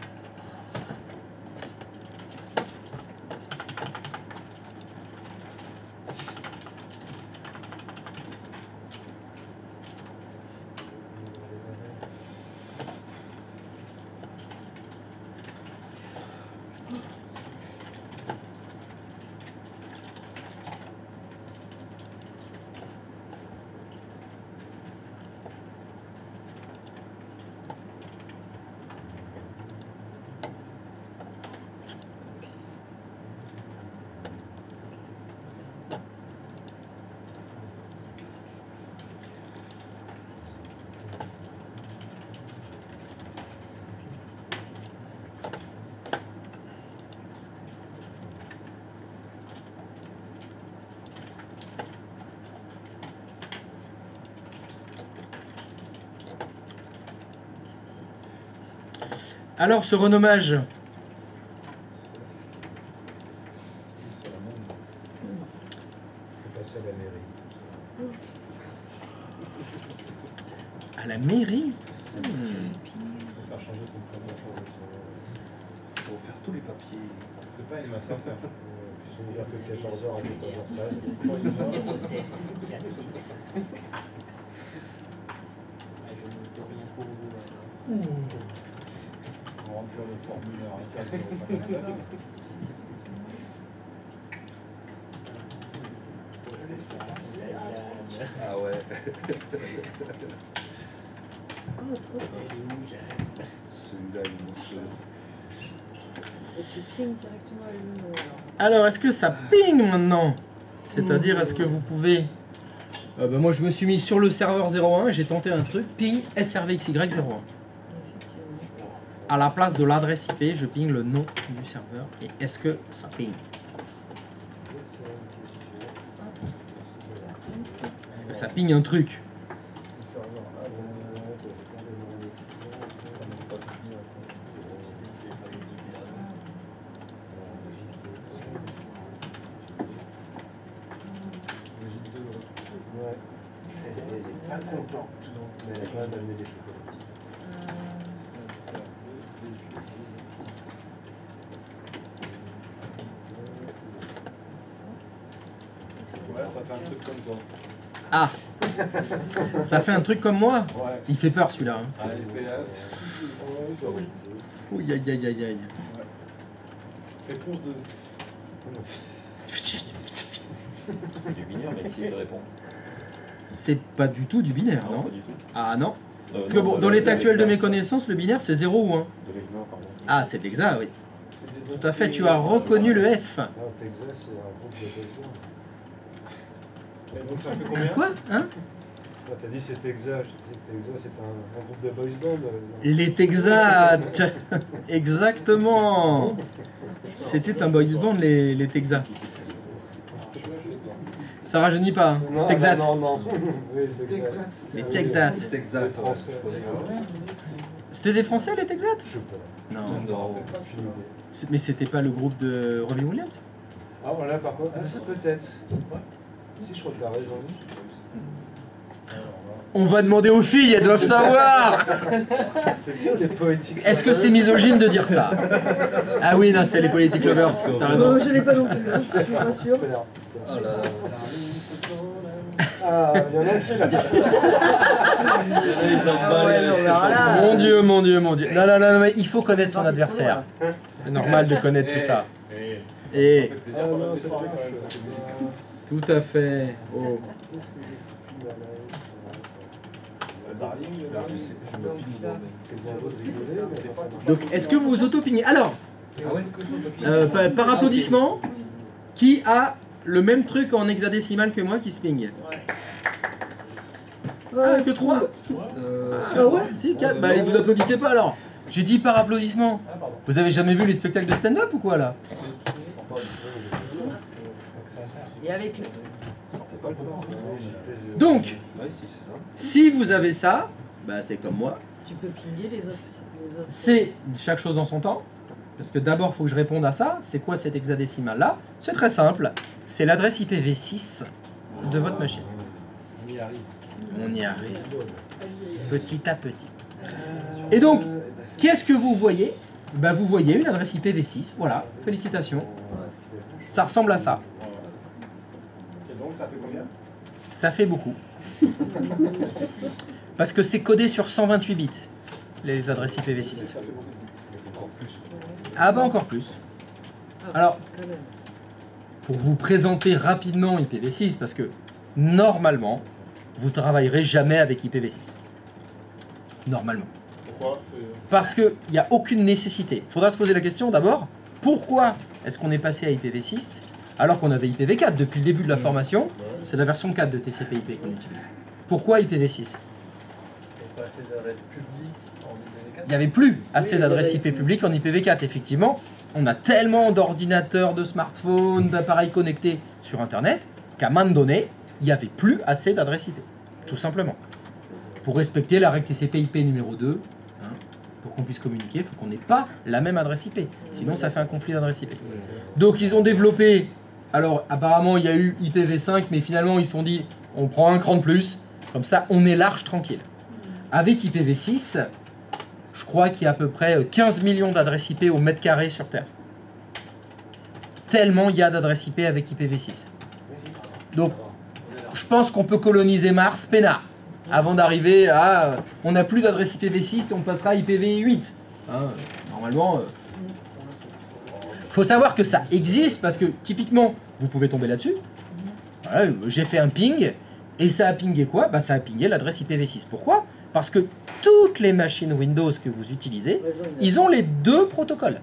Alors, ce renommage, Passer à la mairie. à la mairie. Faut faire changer ton prénom. Faut faire tous les papiers. C'est pas une masse à faire. Puis c'est ouvert que de 14h à 14h13. Je ne peux rien pour vous. On va remplir le formulaire à 4,57 €. Ah ouais. Oh, trop fort. Celui-là, il est monstrueux. Et tu signes directement à l'humour. Alors, est-ce que ça ping maintenant? C'est-à-dire, est-ce que vous pouvez... moi, je me suis mis sur le serveur 01, j'ai tenté un truc, ping SRVXY01. Effectivement. À la place de l'adresse IP, je ping le nom du serveur. Et est-ce que ça ping? Est-ce que ça ping un truc? Ouais. Elle est pas contente. Mais elle a quand même amené des chocolats. Ouais, ça fait un truc comme toi. Ah, ça fait un truc comme moi? Ouais. Il fait peur celui-là. Hein. Ah, il fait Ouh, aïe, aïe, aïe, aïe. réponse de. C'est du binaire, mais qui te répond? C'est pas du tout du binaire, non? Pas du tout. Ah non. Parce que Non, bon, de dans l'état l'exa, actuel de mes l'exa. connaissances, le binaire c'est 0 ou 1. De l'exa, pardon. Ah, c'est de l'hexa, oui. C'est des Tout à fait, tu as reconnu le F. Ah, Texas, c'est un groupe de baseball. Et donc ça fait combien? Quoi? Hein? Ah, t'as dit c'est Texas. Je dis que Texas, c'est un groupe de boys band. Les Texats. Exactement. C'était un boy band, les Texats. Ça rajeunit pas, hein. Non, Texat. non, non. Oui, Texas. Les Ah oui, Texats. C'est exact. Les Français. Je connais. C'était des Français, les Texats? Je sais pas. Non. Non. Aucune idée. Mais c'était pas le groupe de Robbie Williams? Ah voilà, par contre, ah, ça peut-être. Si, je crois que t'as raison. On va demander aux filles, elles doivent savoir. C'est sûr, les poétiques. Est-ce que c'est misogyne de dire ça? Ah oui, non, c'était les Politic Lovers, t'as raison. Je l'ai pas non plus, hein, je suis pas sûre. Oh là là. Ah, il y en a qui là. Ils emballent non, cette alors là, chanson. Mon Dieu, mon Dieu, mon Dieu. Non, non, non, mais il faut connaître son adversaire. C'est normal de connaître tout ça. Et Ah non, c'est vrai que tout à fait. Oh. Je sais, je me pile moi-même. c'est bien beau de rigoler, mais quand ça marche Donc, est-ce que vous auto-pignez? Alors, Ah ouais? par applaudissement, qui a le même truc en hexadécimal que moi qui se ping? Ah, que 3. Ah ouais? Si, 4. Bah, vous applaudissez pas alors. J'ai dit par applaudissement. Ah, pardon. Vous avez jamais vu les spectacles de stand-up ou quoi là? Et avec le. Donc, Ouais, si, c'est ça. si vous avez ça, bah c'est comme moi. Tu peux piller les autres. C'est chaque chose en son temps. Parce que d'abord, il faut que je réponde à ça. C'est quoi cet hexadécimal là? C'est très simple. C'est l'adresse IPv6 de votre machine. On y arrive. On y arrive. Petit à petit. Et donc, qu'est-ce que vous voyez? Bah, vous voyez une adresse IPv6. Voilà, félicitations. Ça ressemble à ça. Et donc, ça fait combien? Ça fait beaucoup. Parce que c'est codé sur 128 bits, les adresses IPv6. Encore plus. Ah bah encore plus. Alors, pour vous présenter rapidement IPv6, parce que normalement, vous travaillerez jamais avec IPv6. Normalement. Pourquoi? Parce qu'il n'y a aucune nécessité. Il faudra se poser la question d'abord, pourquoi est-ce qu'on est passé à IPv6 alors qu'on avait IPv4 depuis le début de la formation? C'est la version 4 de TCP/IP qu'on utilise. Pourquoi IPv6? Pas assez d'adresses publiques en IPv4. Il n'y avait plus assez d'adresses IP publiques en IPv4, effectivement. On a tellement d'ordinateurs, de smartphones, d'appareils connectés sur Internet qu'à un moment donné, il n'y avait plus assez d'adresses IP. Tout simplement. Pour respecter la règle TCP/IP numéro 2, hein, pour qu'on puisse communiquer, il faut qu'on n'ait pas la même adresse IP. Sinon, ça fait un conflit d'adresse IP. Donc, ils ont développé... Alors, apparemment, il y a eu IPv5, mais finalement, ils se sont dit, on prend un cran de plus. Comme ça, on est large, tranquille. Avec IPv6, je crois qu'il y a à peu près 15 millions d'adresses IP au mètre carré sur Terre. Tellement il y a d'adresses IP avec IPv6. Donc, je pense qu'on peut coloniser Mars peinard. Avant d'arriver à... On n'a plus d'adresse IPv6, on passera à IPv8. Hein, normalement... faut savoir que ça existe parce que, typiquement, vous pouvez tomber là-dessus. Voilà, j'ai fait un ping, et ça a pingé quoi? Bah, ça a pingé l'adresse IPv6. Pourquoi? Parce que toutes les machines Windows que vous utilisez, ils ont les deux protocoles.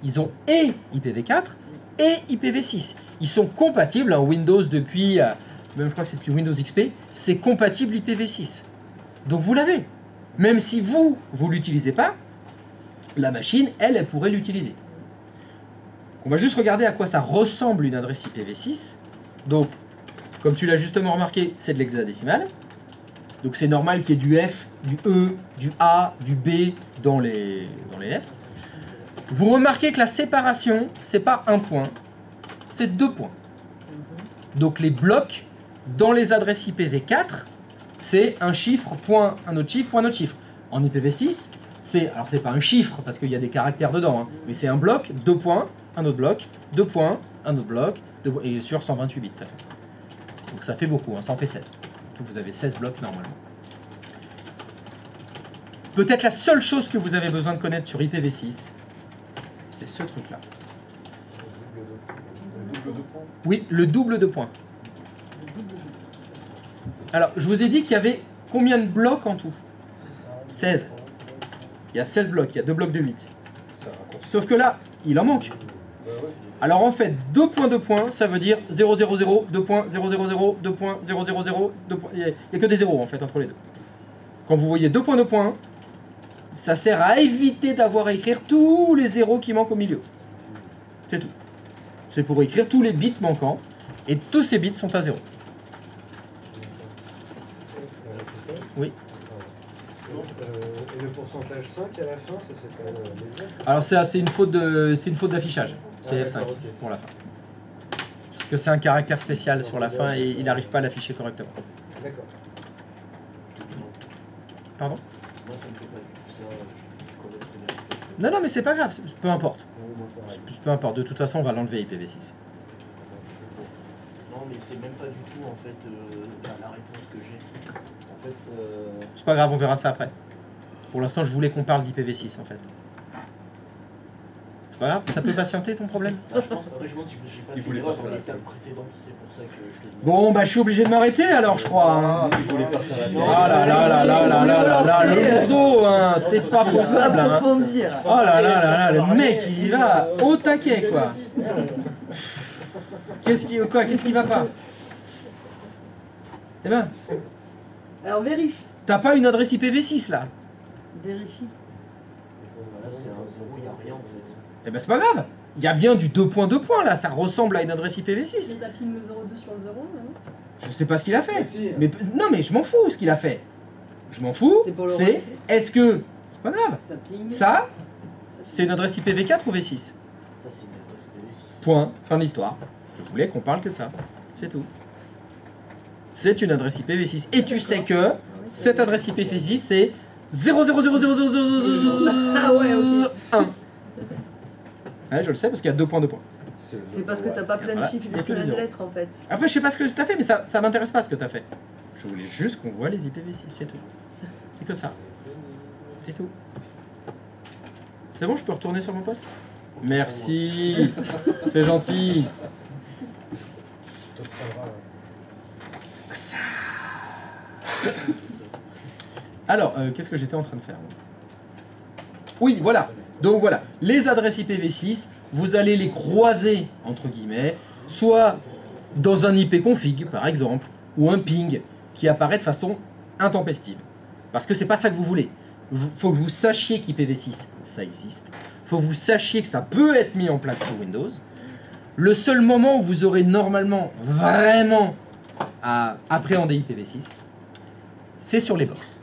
Ils ont et IPv4 et IPv6. Ils sont compatibles, hein, Windows depuis, même je crois que c'est depuis Windows XP, c'est compatible IPv6. Donc vous l'avez. Même si vous ne l'utilisez pas, la machine, elle pourrait l'utiliser. On va juste regarder à quoi ça ressemble une adresse IPv6. Donc, comme tu l'as justement remarqué, c'est de l'hexadécimal. Donc c'est normal qu'il y ait du F, du E, du A, du B dans les lettres. Vous remarquez que la séparation, c'est pas un point, c'est 2 points. Donc les blocs dans les adresses IPv4, c'est un chiffre, point, un autre chiffre, point, un autre chiffre. En IPv6, alors c'est pas un chiffre parce qu'il y a des caractères dedans, hein, mais c'est un bloc, 2 points, un autre bloc, 2 points, un autre bloc, et sur 128 bits ça fait. Donc ça fait beaucoup, hein, ça en fait 16. Donc vous avez 16 blocs normalement. Peut-être la seule chose que vous avez besoin de connaître sur IPv6, c'est ce truc-là. Oui, le double de points. Alors, je vous ai dit qu'il y avait combien de blocs en tout? 16. Il y a 16 blocs, il y a 2 blocs de 8. Sauf que là, il en manque. Alors en fait, 2 points, 2 points, ça veut dire 0, 0, 0, 2 points, 0, 0, 0, 2 points, 0, 0, 0, 2 points. Il n'y a que des zéros en fait entre les deux. Quand vous voyez 2 points, 2 points, ça sert à éviter d'avoir à écrire tous les zéros qui manquent au milieu. C'est tout. C'est pour écrire tous les bits manquants, et tous ces bits sont à 0. Oui. Et le pourcentage 5 à la fin, c'est ça les autres? Alors c'est une faute d'affichage. C'est F5 pour la fin. Parce que c'est un caractère spécial sur la fin et il n'arrive pas à l'afficher correctement. D'accord. Pardon? Moi, ça me fait pas du tout ça. Je connais très bien. Non, non, mais c'est pas grave, peu importe. Peu importe, de toute façon, on va l'enlever IPv6. Non, mais c'est même pas du tout en fait la réponse que j'ai. En fait, C'est pas grave, on verra ça après. Pour l'instant, je voulais qu'on parle d'IPv6 en fait. C'est pas grave, ça peut patienter ton problème? je pense, après, je me demande si j'ai pas Il fait voulait l'erreur passer dans à la l'étape précédente, c'est pour ça que je te demande. Bon, bah je suis obligé de m'arrêter alors, je crois. Hein. Il voulait passer à la télé. Ah là là là là là là là là, le lourdeau, hein, c'est pas possible. Hein. Approfondir. Oh là là là là, le mec il y va au taquet quoi. Qu'est-ce qui va pas? Eh ben, Alors vérifie. T'as pas une adresse IPv6 là. Vérifie. Là, c'est un 0, il n'y a rien en fait. Eh ben c'est pas grave. Il y a bien du 2.2 points là, ça ressemble à une adresse IPv6. Mais t'as ping le 02 sur le 0, non? Je sais pas ce qu'il a fait. Si. Mais non mais je m'en fous ce qu'il a fait. Je m'en fous. C'est pour le C'est relever. est-ce que c'est pas grave. Ça ping. Ça c'est une adresse IPv4 ou V6. Ça, c'est une adresse PV6. Point. Fin de l'histoire. Je voulais qu'on parle que de ça. C'est tout. C'est une adresse IPv6 et tu sais que cette adresse IPv6 c'est 000000001. Ah ouais, ok. Ouais, je le sais parce qu'il y a 2.2 points. C'est parce que t'as pas plein de Voilà, chiffres il y a et que plein des de zéros. lettres en fait. Après, je sais pas ce que tu as fait, mais ça m'intéresse pas ce que tu as fait. Je voulais juste qu'on voit les IPv6, c'est tout. C'est que ça. C'est tout. C'est bon, je peux retourner sur mon poste? Merci. C'est gentil. Ça. Alors, qu'est-ce que j'étais en train de faire? Oui, voilà. Donc voilà, les adresses IPv6, vous allez les croiser, entre guillemets, soit dans un IP config, par exemple, ou un ping qui apparaît de façon intempestive. Parce que c'est pas ça que vous voulez. Il faut que vous sachiez qu'IPv6, ça existe. Il faut que vous sachiez que ça peut être mis en place sur Windows. Le seul moment où vous aurez normalement vraiment à appréhender IPv6, c'est sur les box.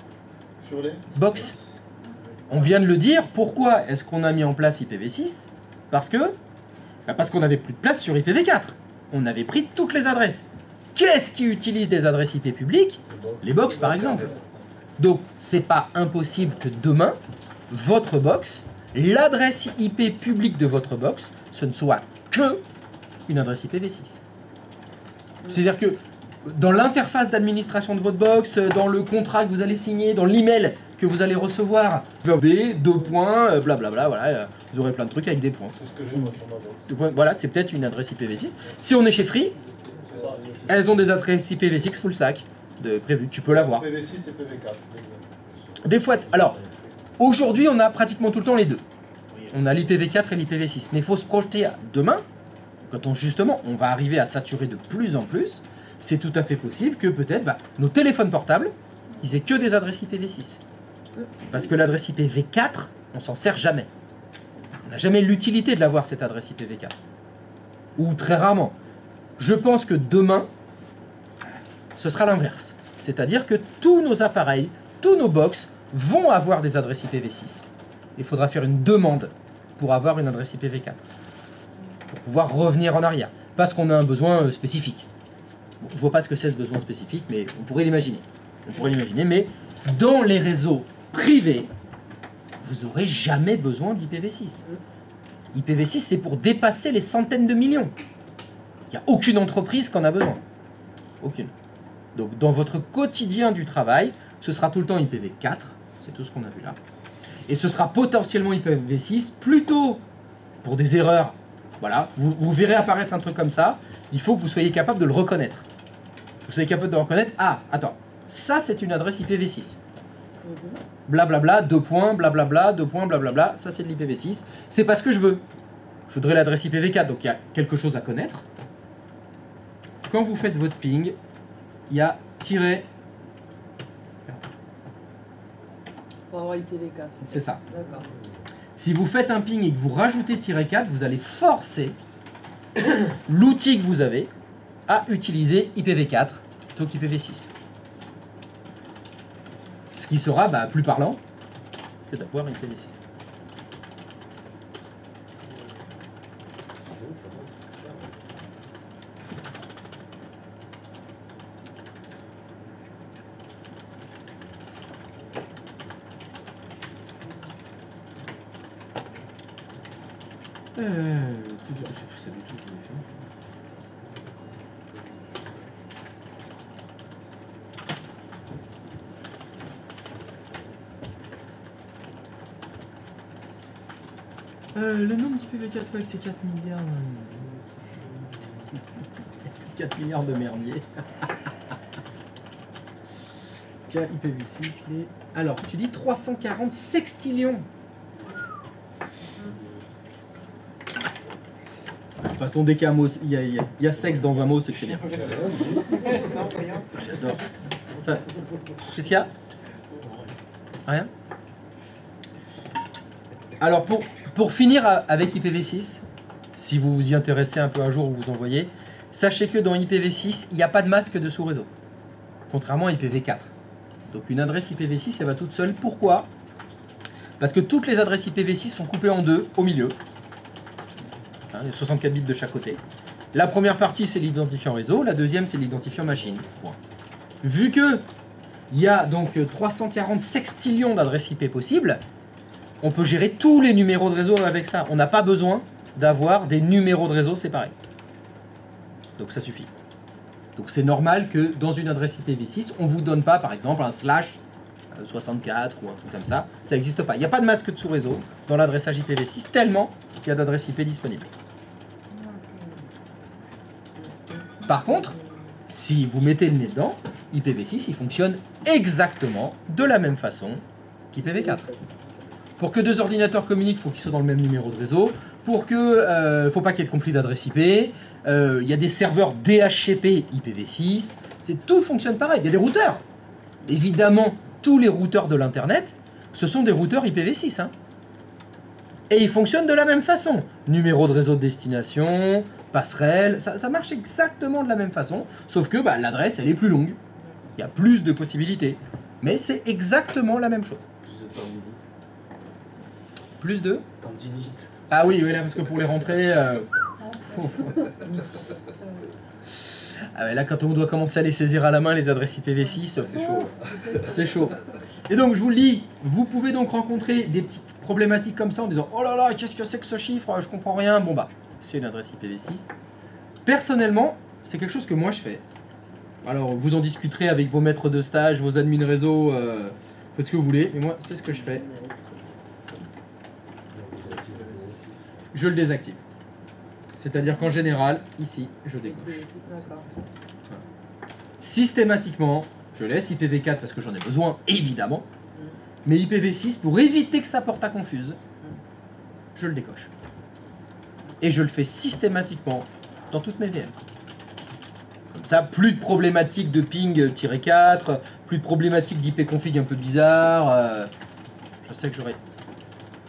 Sur les Box. On vient de le dire, pourquoi est-ce qu'on a mis en place IPv6? Parce que parce qu'on n'avait plus de place sur IPv4. On avait pris toutes les adresses. Qu'est-ce qui utilise des adresses IP publiques? Les box par exemple. Donc c'est pas impossible que demain, votre box, l'adresse IP publique de votre box, ce ne soit que une adresse IPv6. C'est-à-dire que dans l'interface d'administration de votre box, dans le contrat que vous allez signer, dans l'email que vous allez recevoir, B, 2 points, blablabla, voilà, vous aurez plein de trucs avec des points. C'est ce que j'ai moi sur ma box. 2 points, voilà, c'est peut-être une adresse IPv6. Si on est chez Free, C'est ça. elles ont des adresses IPv6 full stack de prévu, tu peux l'avoir. PV6 et PV4. Des fois, alors, aujourd'hui, on a pratiquement tout le temps les deux. On a l'IPv4 et l'IPv6. Mais il faut se projeter à demain, quand on va arriver à saturer de plus en plus, c'est tout à fait possible que peut-être nos téléphones portables, ils aient que des adresses IPv6. Parce que l'adresse IPv4, on s'en sert jamais. On n'a jamais l'utilité de l'avoir, cette adresse IPv4. Ou très rarement. Je pense que demain, ce sera l'inverse. C'est-à-dire que tous nos appareils, tous nos box vont avoir des adresses IPv6. Il faudra faire une demande pour avoir une adresse IPv4. Pour pouvoir revenir en arrière. Parce qu'on a un besoin spécifique. Bon, je vois pas ce que c'est ce besoin spécifique, mais on pourrait l'imaginer. On pourrait l'imaginer, mais dans les réseaux privés, vous n'aurez jamais besoin d'IPv6. IPv6, c'est pour dépasser les centaines de millions. Il n'y a aucune entreprise qui en a besoin. Aucune. Donc dans votre quotidien du travail, ce sera tout le temps IPv4, c'est tout ce qu'on a vu là. Et ce sera potentiellement IPv6, plutôt pour des erreurs. Voilà, vous verrez apparaître un truc comme ça, il faut que vous soyez capable de le reconnaître. Vous soyez capable de reconnaître, ah, attends, ça c'est une adresse IPv6. Blablabla, 2 points, blablabla, 2 points, blablabla, ça c'est de l'IPv6. C'est pas ce que je veux. Je voudrais l'adresse IPv4, donc il y a quelque chose à connaître. Quand vous faites votre ping, il y a tiré... Pour avoir IPv4. C'est ça. D'accord. Si vous faites un ping et que vous rajoutez -4, vous allez forcer l'outil que vous avez à utiliser IPv4 plutôt qu'IPv6. Ce qui sera plus parlant que d'avoir IPv6. C'est ça du tout que je voulais faire. Le nombre d'IPv4 pack c'est 4 milliards. 4 milliards de merdiers. Tiens, IPv6, les... Alors, tu dis 340 sextillions. De toute façon, dès qu'il y a un mot, il y a sexe dans un mot, c'est que c'est bien. J'adore. Qu'est-ce qu'il y a? Rien. Alors pour finir avec IPv6, si vous vous y intéressez un peu un jour ou vous en voyez, sachez que dans IPv6, il n'y a pas de masque de sous-réseau. Contrairement à IPv4. Donc une adresse IPv6, elle va toute seule. Pourquoi? Parce que toutes les adresses IPv6 sont coupées en deux au milieu. Hein, il y a 64 bits de chaque côté. La première partie, c'est l'identifiant réseau. La deuxième, c'est l'identifiant machine. Point. Vu que il y a donc 340 sextillions d'adresses IP possibles, on peut gérer tous les numéros de réseau avec ça. On n'a pas besoin d'avoir des numéros de réseau séparés. Donc ça suffit. Donc c'est normal que dans une adresse IPv6, on ne vous donne pas par exemple un slash 64 ou un truc comme ça. Ça n'existe pas. Il n'y a pas de masque de sous-réseau dans l'adressage IPv6 tellement qu'il y a d'adresses IP disponibles. Par contre, si vous mettez le nez dedans, IPv6 il fonctionne exactement de la même façon qu'IPv4. Pour que deux ordinateurs communiquent, il faut qu'ils soient dans le même numéro de réseau. Pour que, faut pas qu'il y ait de conflit d'adresse IP. Il y a des serveurs DHCP IPv6. Tout fonctionne pareil. Il y a des routeurs. Évidemment, tous les routeurs de l'Internet, ce sont des routeurs IPv6. Hein. Et ils fonctionnent de la même façon. Numéro de réseau de destination, passerelle, ça marche exactement de la même façon. Sauf que l'adresse, elle est plus longue. Il y a plus de possibilités. Mais c'est exactement la même chose. Plus de Tendinite. Ah oui, là, parce que pour les rentrées... Ah ouais, là, quand on doit commencer à les saisir à la main, les adresses IPv6, c'est chaud. C'est chaud. Et donc, je vous le dis, vous pouvez donc rencontrer des petites problématiques comme ça en disant « Oh là là, qu'est-ce que c'est que ce chiffre? Je comprends rien. » Bon c'est une adresse IPv6. Personnellement, c'est quelque chose que moi je fais. Alors, vous en discuterez avec vos maîtres de stage, vos admins réseau, faites ce que vous voulez. Mais moi, c'est ce que je fais. Je le désactive. C'est-à-dire qu'en général, ici, je décoche. Systématiquement, je laisse IPv4 parce que j'en ai besoin, évidemment. Mais IPv6, pour éviter que ça porte à confuse, je le décoche. Et je le fais systématiquement dans toutes mes VM. Comme ça, plus de problématiques de ping-4, plus de problématiques d'IPconfig un peu bizarre. Je sais que j'aurai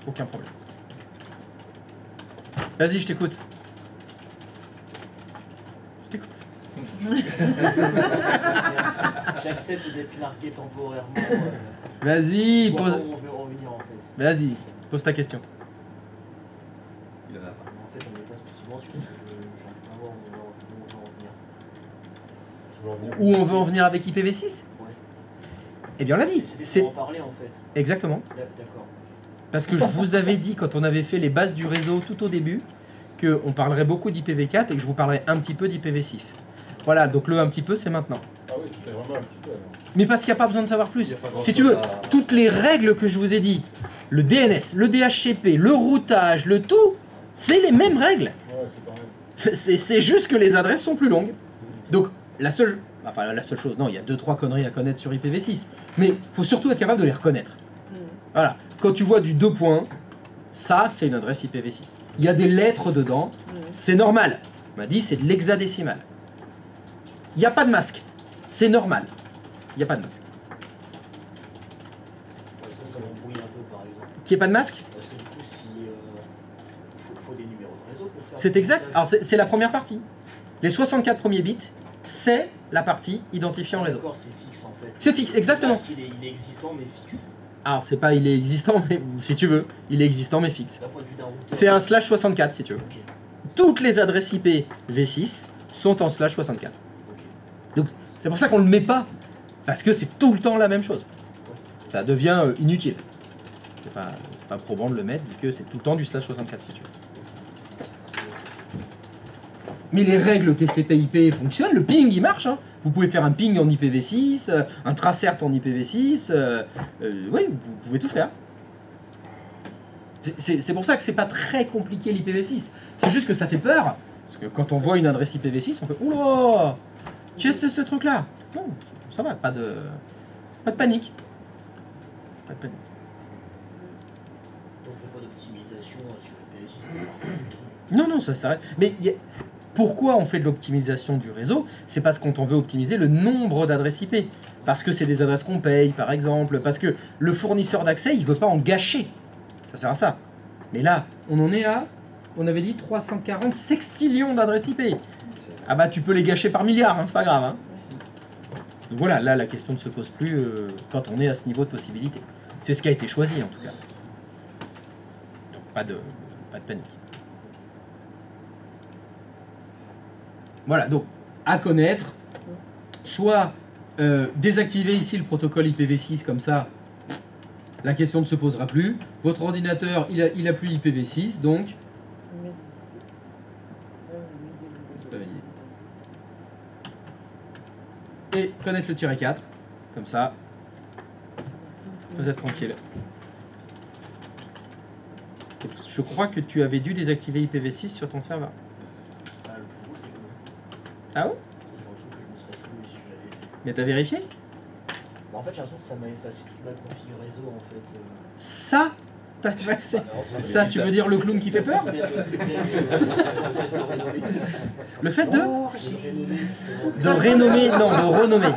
aucun problème. Vas-y, je t'écoute. Je t'écoute. J'accepte d'être largué temporairement. Vas-y, Bon, pose... on veut revenir en fait. Vas-y, pose ta question. Il en a pas. En fait, j'en ai pas spécifiquement, c'est juste que j'arrive pas à voir où on veut en venir. Où on veut en venir avec IPv6? Ouais. Eh bien, on l'a dit. C'était pour en parler en fait. Exactement. D'accord. Parce que je vous avais dit, quand on avait fait les bases du réseau tout au début, qu'on parlerait beaucoup d'IPv4 et que je vous parlerais un petit peu d'IPv6. Voilà, donc le un petit peu, c'est maintenant. Ah oui, c'était vraiment un petit peu alors. Mais parce qu'il n'y a pas besoin de savoir Il plus. y a pas grand Si tu chose veux, à- toutes les règles que je vous ai dit, le DNS, le DHCP, le routage, le tout, c'est les mêmes règles. Ouais, c'est pareil. C'est juste que les adresses sont plus longues. Donc, la seule chose, non, il y a 2-3 conneries à connaître sur IPv6. Mais il faut surtout être capable de les reconnaître. Voilà. Quand tu vois du 2 points, ça, c'est une adresse IPv6. Il y a des lettres dedans, c'est normal. On m'a dit, c'est de l'hexadécimal. Il n'y a pas de masque. C'est normal. Il n'y a pas de masque. Ouais, ça m'embrouille un peu par exemple. Qu'il n'y ait pas de masque? Parce que du coup, si. Faut des numéros de réseau pour faire. C'est du exact. montage. Alors, c'est la première partie. Les 64 premiers bits, c'est la partie identifiant réseau. D'accord, c'est fixe en fait. C'est fixe, exactement. Parce qu'il est existant mais fixe. Alors, c'est pas il est existant, mais si tu veux, il est existant mais fixe. D'un point de vue d'un routeur. C'est un slash 64 si tu veux. Ok. Toutes les adresses IP V6 sont en slash 64. Ok. Donc, c'est pour ça qu'on ne le met pas. Parce que c'est tout le temps la même chose. Ça devient inutile. C'est pas probant de le mettre vu que c'est tout le temps du slash 64 si tu veux. Mais les règles TCP/IP fonctionnent, le ping il marche. Hein. Vous pouvez faire un ping en IPv6, un tracert en IPv6. Oui, vous pouvez tout faire. C'est pour ça que c'est pas très compliqué l'IPv6. C'est juste que ça fait peur. Parce que quand on voit une adresse IPv6, on fait oula, qu'est-ce que c'est ce truc-là? Non, ça va, pas de panique. Pas de panique. Donc on fait pas d'optimisation sur le PSI, ça sert à rien du tout. Non, ça s'arrête. Mais Pourquoi on fait de l'optimisation du réseau? C'est parce qu'on veut optimiser le nombre d'adresses IP. Parce que c'est des adresses qu'on paye, par exemple. Parce que le fournisseur d'accès, il veut pas en gâcher. Ça sert à ça. Mais là, on en est à, on avait dit 340 sextillions d'adresses IP. Ah bah tu peux les gâcher par milliard, hein, c'est pas grave. Hein. Donc voilà, là la question ne se pose plus quand on est à ce niveau de possibilité. C'est ce qui a été choisi en tout cas. Donc pas de panique. Voilà, donc à connaître, soit désactiver ici le protocole IPv6 comme ça, la question ne se posera plus. Votre ordinateur, il a plus IPv6, donc et connaître le -4, comme ça, vous êtes tranquille. Donc, je crois que tu avais dû désactiver IPv6 sur ton serveur. Ah, le plus gros, c'est que. Ah ouais? J'ai l'impression que je me serais saoulé si je l'avais fait. Mais t'as vérifié? Bah, en fait, j'ai l'impression que ça m'a effacé toute ma config réseau en fait. Ça, t'as effacé. Ça, tu veux dire le clown qui fait peur? Le fait de rénommer, non, de renommer.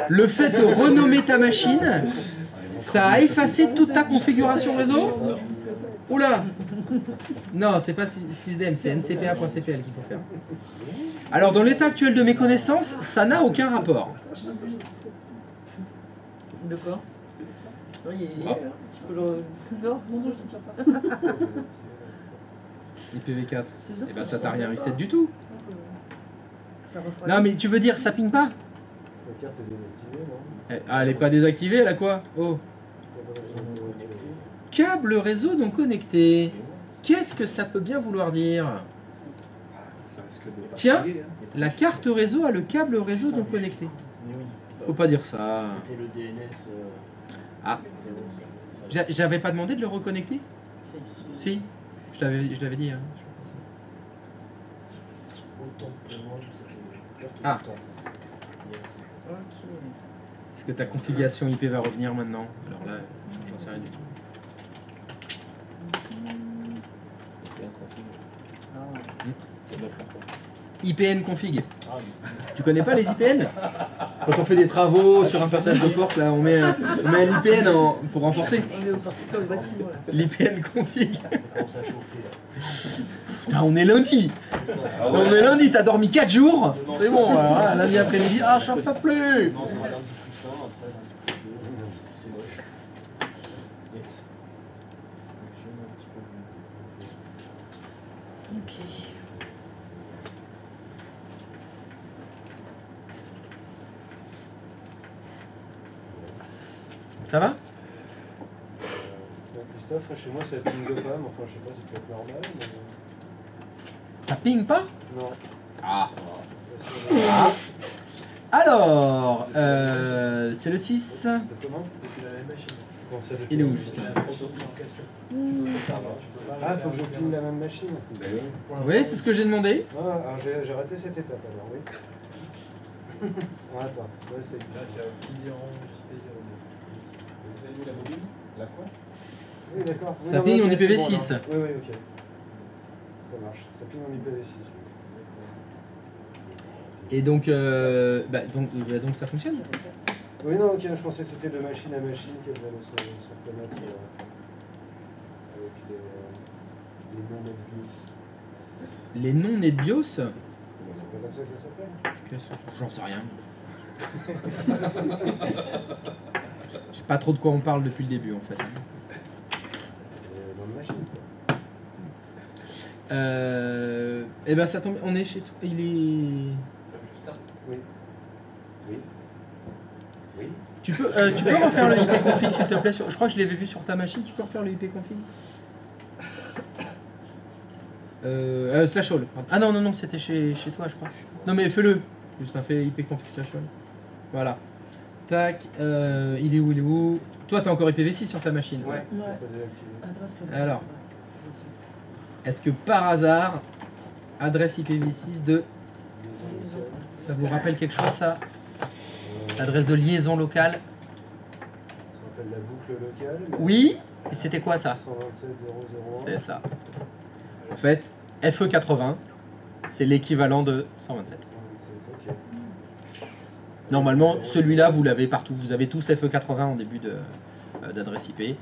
Le fait de renommer ta machine, ça a effacé toute ta configuration réseau? Oula! Non, c'est pas sysdem, c'est ncpa.cpl qu'il faut faire. Alors, dans l'état actuel de mes connaissances, ça n'a aucun rapport. De quoi? Non, il est. Ah. Tu peux le. Non, non, je te tiens pas. IPv4. Et ben ça t'a rien reset du tout. Ça refera. Non mais tu veux dire ça ping pas? La carte est désactivée, non? Ah, elle est pas désactivée, elle a quoi? Oh. Câble réseau non connecté. Qu'est-ce que ça peut bien vouloir dire? Ça risque de pas Tiens, payer, hein. la carte réseau a le câble réseau non connecté. Mais oui. Faut pas dire ça. C'était le DNS. Ah. C'est bon, ça. J'avais pas demandé de le reconnecter? Si. Je l'avais dit. Hein. Autant que moi, je sais que. Ah. Yes. Ok. Est-ce que ta configuration IP va revenir maintenant? Alors là, j'en sais rien du tout. IPN config. Ah, Tu connais pas les IPN? Quand on fait des travaux sur un passage de porte, là, on met un IPN pour renforcer. On est au parti dans le bâtiment là. L'IPN config. ça commence à chauffer là. Putain, on est lundi. C'est ça. On est lundi, t'as dormi 4 jours. C'est bon, alors, hein, lundi après-midi, ah, je ne peux plus. Non, ça va lundi plus 1, après lundi plus 2. C'est moche. Yes. Fonctionne un petit peu. Ok. Ça va? Christophe, chez moi ça ping pas, mais enfin je sais pas si ça peut être normal. Mais... Ça ping pas? Non. Ah. Alors, c'est le 6. Comment? Depuis la même machine. Comment ça, Il est où, La Justin? photo en question. Ah, faut que je ping la même machine. Oui, c'est ce que j'ai demandé. Ah, alors j'ai raté cette étape alors, oui. Ah, attends, là c'est. Là, c'est client JP02. Vous avez vu la mobile? La quoi? Oui, d'accord. Oui, Ça non, ping ok, en c'est IPv6. bon, là. Oui, oui, ok. Ça marche. Ça ping en IPv6. Et donc, donc ça fonctionne? Oui, non, ok, je pensais que c'était de machine à machine qu'elle allait se reconnaître avec les non-net BIOS. Les non-net BIOS? C'est pas comme ça que ça s'appelle? J'en sais rien. Je sais pas trop de quoi on parle depuis le début en fait. Dans machine, quoi. Eh ben ça tombe, on est chez toi. Il est. Justin. Oui. Oui. Oui. Tu peux refaire le IP config s'il te plaît. Je crois que je l'avais vu sur ta machine. Tu peux refaire le IP config. Slash all. Ah non non non, c'était chez toi je crois. Non mais fais-le. Juste un fait IP config slash all. Voilà. Tac. Il est où? Toi t'as encore IPv6 sur ta machine. Ouais. Ouais. Pas désactivé. Adresse le. Alors. Est-ce que par hasard, adresse IPv6 de... Ça vous rappelle quelque chose ça? Adresse de liaison locale? Ça s'appelle la boucle locale. Oui. Et c'était quoi ça? 127.0.0.1. C'est ça. En fait, FE80, C'est l'équivalent de 127. Ok. Normalement, celui-là, vous l'avez partout. Vous avez tous FE80 en début d'adresse IP.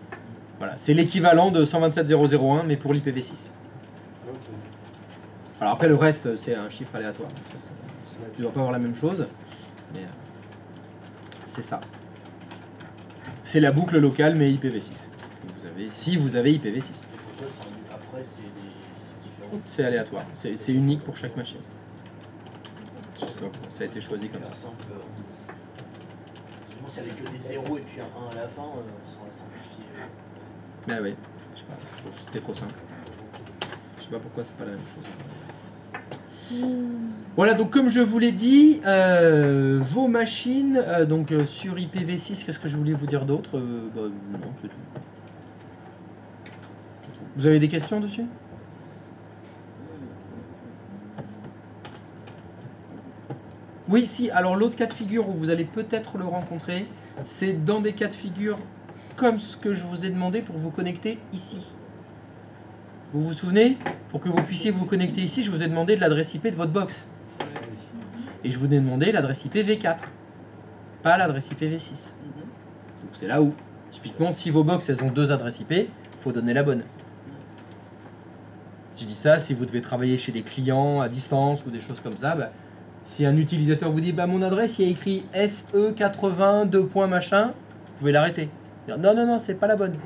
Voilà, c'est l'équivalent de 127.0.0.1, mais pour l'IPv6. Ok. Alors après, le reste, c'est un chiffre aléatoire. Donc tu ne dois pas avoir la même chose, mais c'est ça. C'est la boucle locale, mais IPv6. Vous avez, si vous avez IPv6. Et pour toi, après, c'est différent. C'est aléatoire. C'est unique pour chaque machine. Je sais pas pourquoi ça a été choisi comme ça. Simple. Sinon, s'il n'y avait que des 0 et puis un 1 à la fin, ça aurait simplifié. Ah oui, je sais pas, c'était trop simple. Je sais pas pourquoi c'est pas la même chose. Voilà, donc comme je vous l'ai dit, vos machines, donc sur IPv6, qu'est-ce que je voulais vous dire d'autre non, c'est tout. Vous avez des questions dessus? Oui, si, alors l'autre cas de figure où vous allez peut-être le rencontrer, c'est dans des cas de figure comme ce que je vous ai demandé pour vous connecter ici. Vous vous souvenez? Pour que vous puissiez vous connecter ici, je vous ai demandé de l'adresse IP de votre box. Et je vous ai demandé l'adresse IP V4, pas l'adresse IP V6. Donc c'est là où, typiquement, si vos box elles ont deux adresses IP, il faut donner la bonne. Je dis ça, si vous devez travailler chez des clients à distance ou des choses comme ça, bah, si un utilisateur vous dit bah, mon adresse il y a écrit FE80 2 points machin, vous pouvez l'arrêter. Dire, non, non, non, c'est pas la bonne.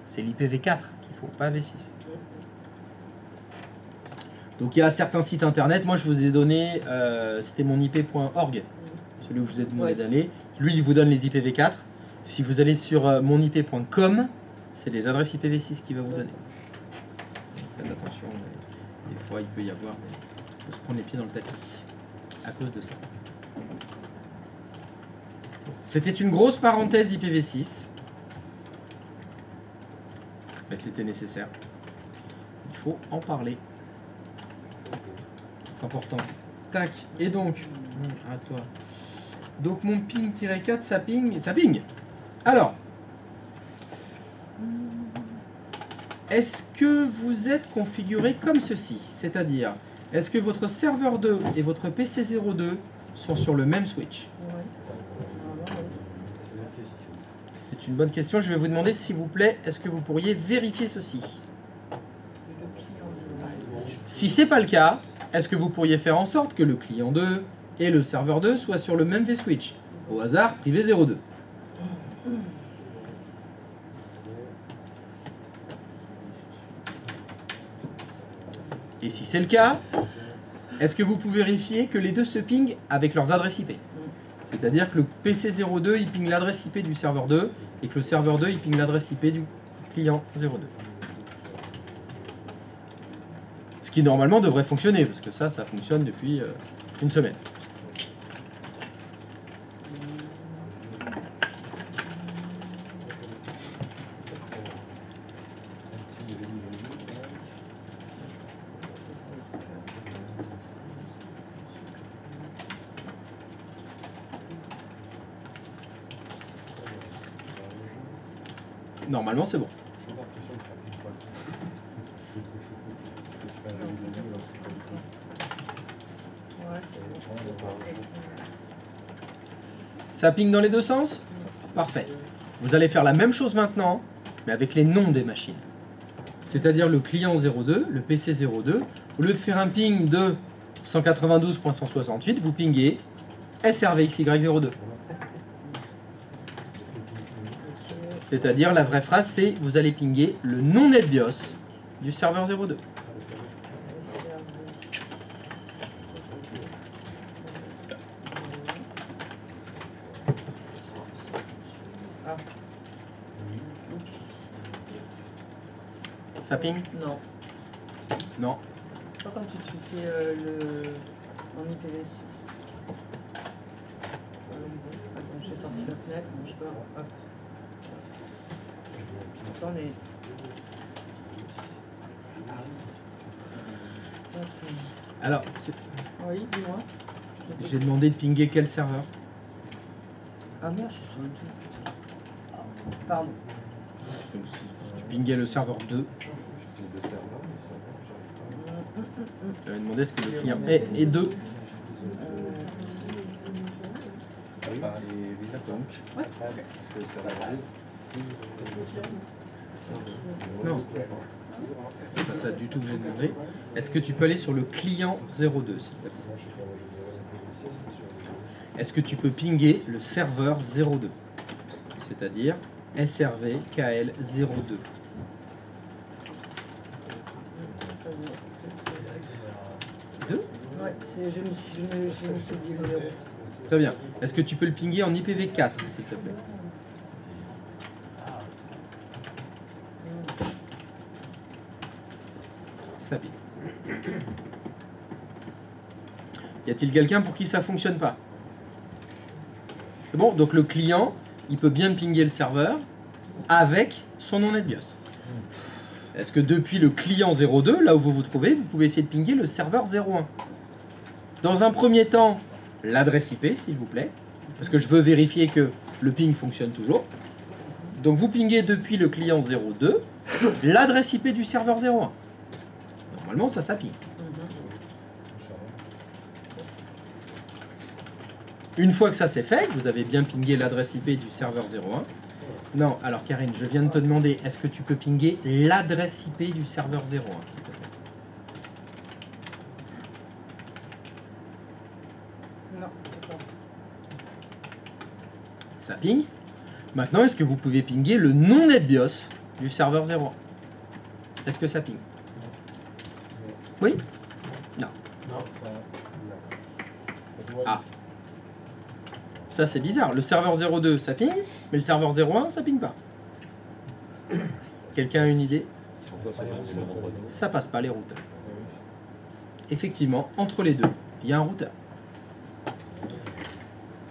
C'est l'IPv4 qu'il faut, pas V6. Donc il y a certains sites internet, moi je vous ai donné, c'était mon ip.org, celui où je vous ai demandé d'aller. Lui il vous donne les IPv4. Si vous allez sur monip.com, c'est les adresses IPv6 qu'il va vous donner. Faites attention, des fois il peut y avoir, il faut se prendre les pieds dans le tapis à cause de ça. C'était une grosse parenthèse IPv6. Mais c'était nécessaire. Il faut en parler. C'est important. Tac. Et donc, à toi. Donc mon ping-4, ça ping, ça ping. Alors, est-ce que vous êtes configuré comme ceci? C'est-à-dire, est-ce que votre serveur 2 et votre PC 02 sont sur le même switch? C'est une bonne question. Je vais vous demander, s'il vous plaît, est-ce que vous pourriez vérifier ceci? Si c'est pas le cas, est-ce que vous pourriez faire en sorte que le client 2 et le serveur 2 soient sur le même vSwitch? Au hasard, privé 02. Et si c'est le cas, est-ce que vous pouvez vérifier que les deux se pingent avec leurs adresses IP? C'est-à-dire que le PC 02 il ping l'adresse IP du serveur 2 et que le serveur 2 il ping l'adresse IP du client 02. Ce qui normalement devrait fonctionner, parce que ça fonctionne depuis une semaine. Normalement, c'est bon. J'ai l'impression que ça pique pas. Tu fais un réseau dans ce cas-ci. Ça ping dans les deux sens? Parfait. Vous allez faire la même chose maintenant, mais avec les noms des machines. C'est-à-dire le client 02, le PC 02, au lieu de faire un ping de 192.168, vous pingez SRVXY02. C'est-à-dire, la vraie phrase, c'est vous allez pinguer le nom NetBIOS du serveur 02. Ça ping? Non. Non. Pas quand tu fais en IPv6. Attends, j'ai sorti la fenêtre, bouge pas. Hop. Attends les. Alors, Oui, dis-moi. j'ai demandé de pinguer quel serveur? Ah merde, je suis sur le 2. Pardon. Donc, si tu pinguais le serveur 2. Je ping le serveur, mais ça va, j'arrive pas. Je vais demander ce que le client est et 2. Oui, et Visa donc. Ouais. Est-ce que ça va aller? Non. C'est pas ça du tout que j'ai demandé. Est-ce que tu peux aller sur le client 02, s'il te plaît? Est-ce que tu peux pinguer le serveur 02? C'est-à-dire SRV KL 02. Ouais, je me suis dit le 0. Très bien. Est-ce que tu peux le pinguer en IPv4, s'il te plaît? Ça ping. Y a-t-il quelqu'un pour qui ça fonctionne pas? C'est bon, donc le client, il peut bien pinguer le serveur avec son nom NetBIOS. Est-ce que depuis le client 02, là où vous vous trouvez, vous pouvez essayer de pinguer le serveur 01? Dans un premier temps, l'adresse IP, s'il vous plaît, parce que je veux vérifier que le ping fonctionne toujours. Donc vous pingez depuis le client 02 l'adresse IP du serveur 01. Normalement, ça ping. Une fois que ça c'est fait, vous avez bien pingé l'adresse IP du serveur 01. Non, alors Karine, je viens de te demander, est-ce que tu peux pinguer l'adresse IP du serveur 01, s'il te plaît? Non, Ça ping. Maintenant, est-ce que vous pouvez pinguer le nom NetBIOS du serveur 01? Est-ce que ça ping? Oui? Non. Non, ça. Ah. Ça c'est bizarre. Le serveur 02 ça ping, mais le serveur 01 ça ping pas. Quelqu'un a une idée? Ça passe pas les routeurs. Effectivement, entre les deux, il y a un routeur.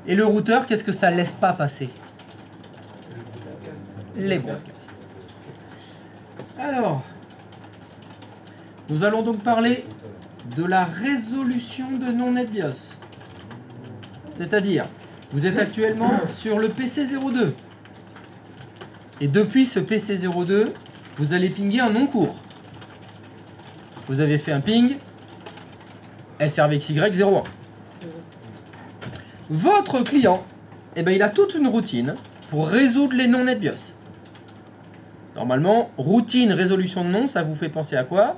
Et le routeur, qu'est-ce que ça laisse pas passer? Les broadcasts. Alors, nous allons donc parler de la résolution de non NetBIOS. C'est-à-dire, vous êtes actuellement sur le PC02. Et depuis ce PC02, vous allez pinguer un nom court. Vous avez fait un ping SRVXY01. Votre client, eh ben, il a toute une routine pour résoudre les noms NetBIOS. Normalement, routine résolution de nom, ça vous fait penser à quoi?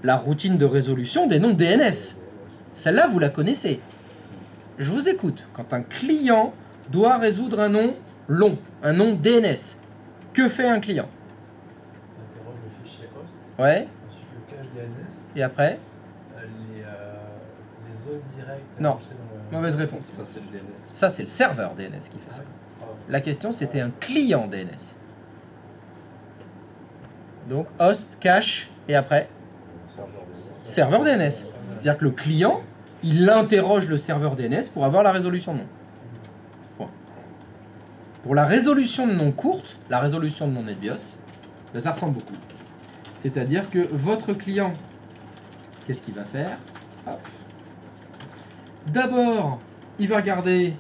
La routine de résolution des noms DNS. Celle-là, vous la connaissez. Je vous écoute. Quand un client doit résoudre un nom long, un nom DNS, que fait un client? Interroge le fichier host, Ouais. ensuite le cache DNS, Et après? les zones directes. Non. ajoutées dans le- Mauvaise réponse. Ça, c'est le DNS. Ça, c'est le serveur DNS qui fait ça. La question, c'était un client DNS. Donc, host, cache, et après, serveur DNS. C'est-à-dire que le client, il interroge le serveur DNS pour avoir la résolution de nom. Point. Pour la résolution de nom courte, la résolution de nom NetBIOS, ben, ça ressemble beaucoup. C'est-à-dire que votre client, qu'est-ce qu'il va faire? Hop. D'abord, il va regarder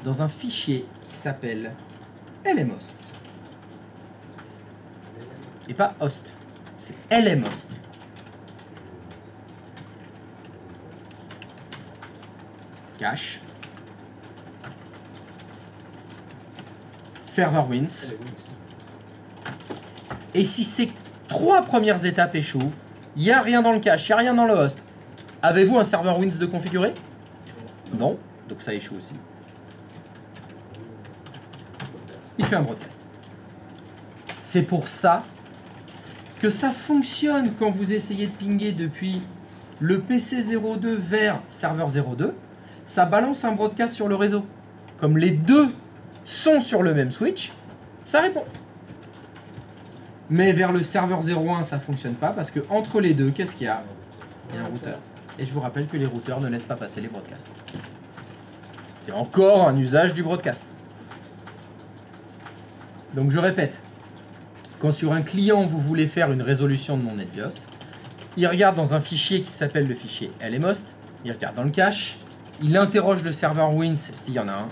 dans un fichier qui s'appelle lmhost. Et pas host, c'est lmhost. Cache. Server wins. Et si ces trois premières étapes échouent, il n'y a rien dans le cache, il n'y a rien dans le host. Avez-vous un serveur wins de configurer? Non, donc ça échoue aussi. Il fait un broadcast. C'est pour ça que ça fonctionne quand vous essayez de pinguer depuis le PC02 vers serveur 02. Ça balance un broadcast sur le réseau. Comme les deux sont sur le même switch, ça répond. Mais vers le serveur 01, ça ne fonctionne pas parce que entre les deux, qu'est-ce qu'il y a? Il y a un routeur. Et je vous rappelle que les routeurs ne laissent pas passer les broadcasts. C'est encore un usage du broadcast. Donc je répète, quand sur un client vous voulez faire une résolution de mon NetBIOS, il regarde dans un fichier qui s'appelle le fichier lmhost, il regarde dans le cache, il interroge le serveur wins s'il y en a un,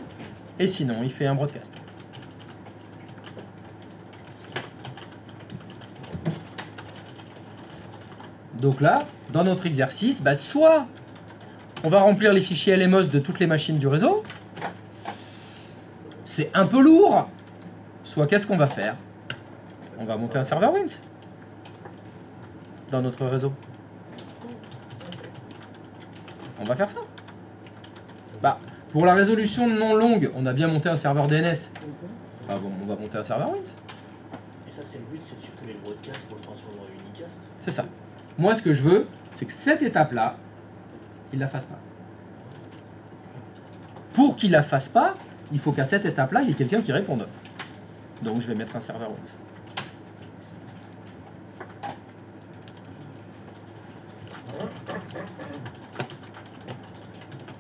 et sinon il fait un broadcast. Donc là, dans notre exercice, bah, soit on va remplir les fichiers LMOS de toutes les machines du réseau, c'est un peu lourd, soit qu'est-ce qu'on va faire? On va monter un serveur Wins dans notre réseau. On va faire ça. Bah, pour la résolution non longue, on a bien monté un serveur DNS. Ah bon, on va monter un serveur Wins. Et ça, c'est le but, c'est de supprimer le broadcast pour le transformer en unicast. C'est ça. Moi, ce que je veux, c'est que cette étape-là, il la fasse pas. Pour qu'il la fasse pas, il faut qu'à cette étape-là, il y ait quelqu'un qui réponde. Donc, je vais mettre un serveur Wins.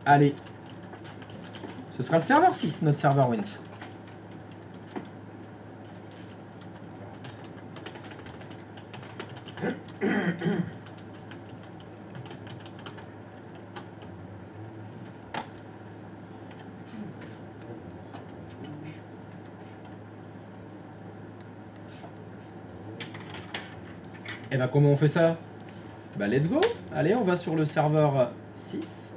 Allez. Ce sera le serveur 6, notre serveur Wins. Et bah comment on fait ça? Bah let's go. Allez, on va sur le serveur 6.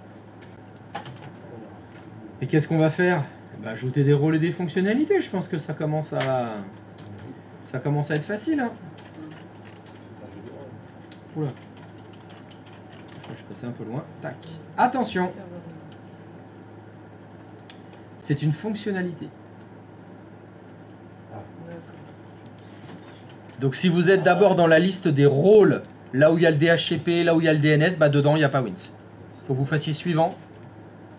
Et qu'est-ce qu'on va faire? Bah ajouter des rôles et des fonctionnalités. Je pense que ça commence à être facile. Hein. Oula. Je crois que je suis passé un peu loin. Tac. Attention. C'est une fonctionnalité. Donc si vous êtes d'abord dans la liste des rôles, là où il y a le DHCP, là où il y a le DNS, bah dedans il n'y a pas Wins. Il faut que vous fassiez suivant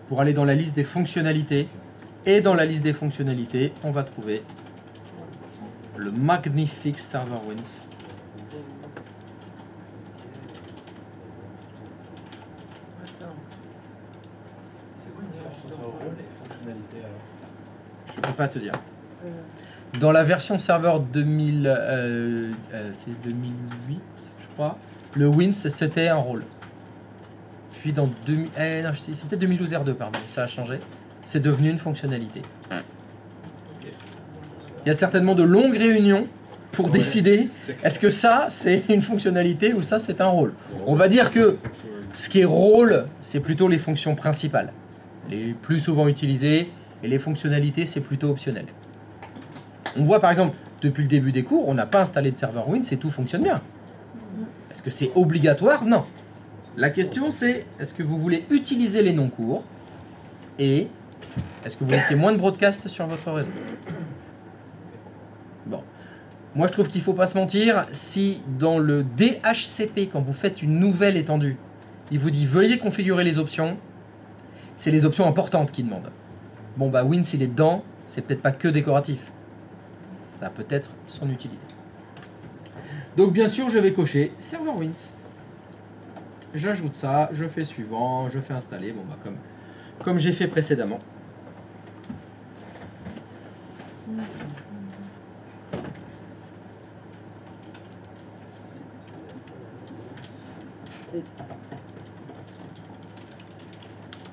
pour aller dans la liste des fonctionnalités. Et dans la liste des fonctionnalités, on va trouver le magnifique serveur Wins. C'est quoi une différence entre rôle et fonctionnalité alors? Je ne peux pas te dire. Dans la version serveur 2000, c'est 2008, je crois, le Wins c'était un rôle. Puis dans c'est peut-être 2012 R2, pardon, ça a changé. C'est devenu une fonctionnalité. Il y a certainement de longues réunions pour décider est-ce que ça c'est une fonctionnalité ou ça c'est un rôle. On va dire que ce qui est rôle, c'est plutôt les fonctions principales, les plus souvent utilisées, et les fonctionnalités c'est plutôt optionnel. On voit par exemple, depuis le début des cours, on n'a pas installé de serveur Wins et tout fonctionne bien. Est-ce que c'est obligatoire? Non. La question c'est, est-ce que vous voulez utiliser les non-cours et est-ce que vous voulez qu'il y ait moins de broadcast sur votre réseau? Bon. Moi je trouve qu'il ne faut pas se mentir, si dans le DHCP, quand vous faites une nouvelle étendue, il vous dit veuillez configurer les options, c'est les options importantes qui demandent. Bon bah Wins il est dedans, c'est peut-être pas que décoratif. Ça a peut-être son utilité. Donc bien sûr, je vais cocher serveur Wins. J'ajoute ça, je fais suivant, je fais installer, bon bah comme j'ai fait précédemment.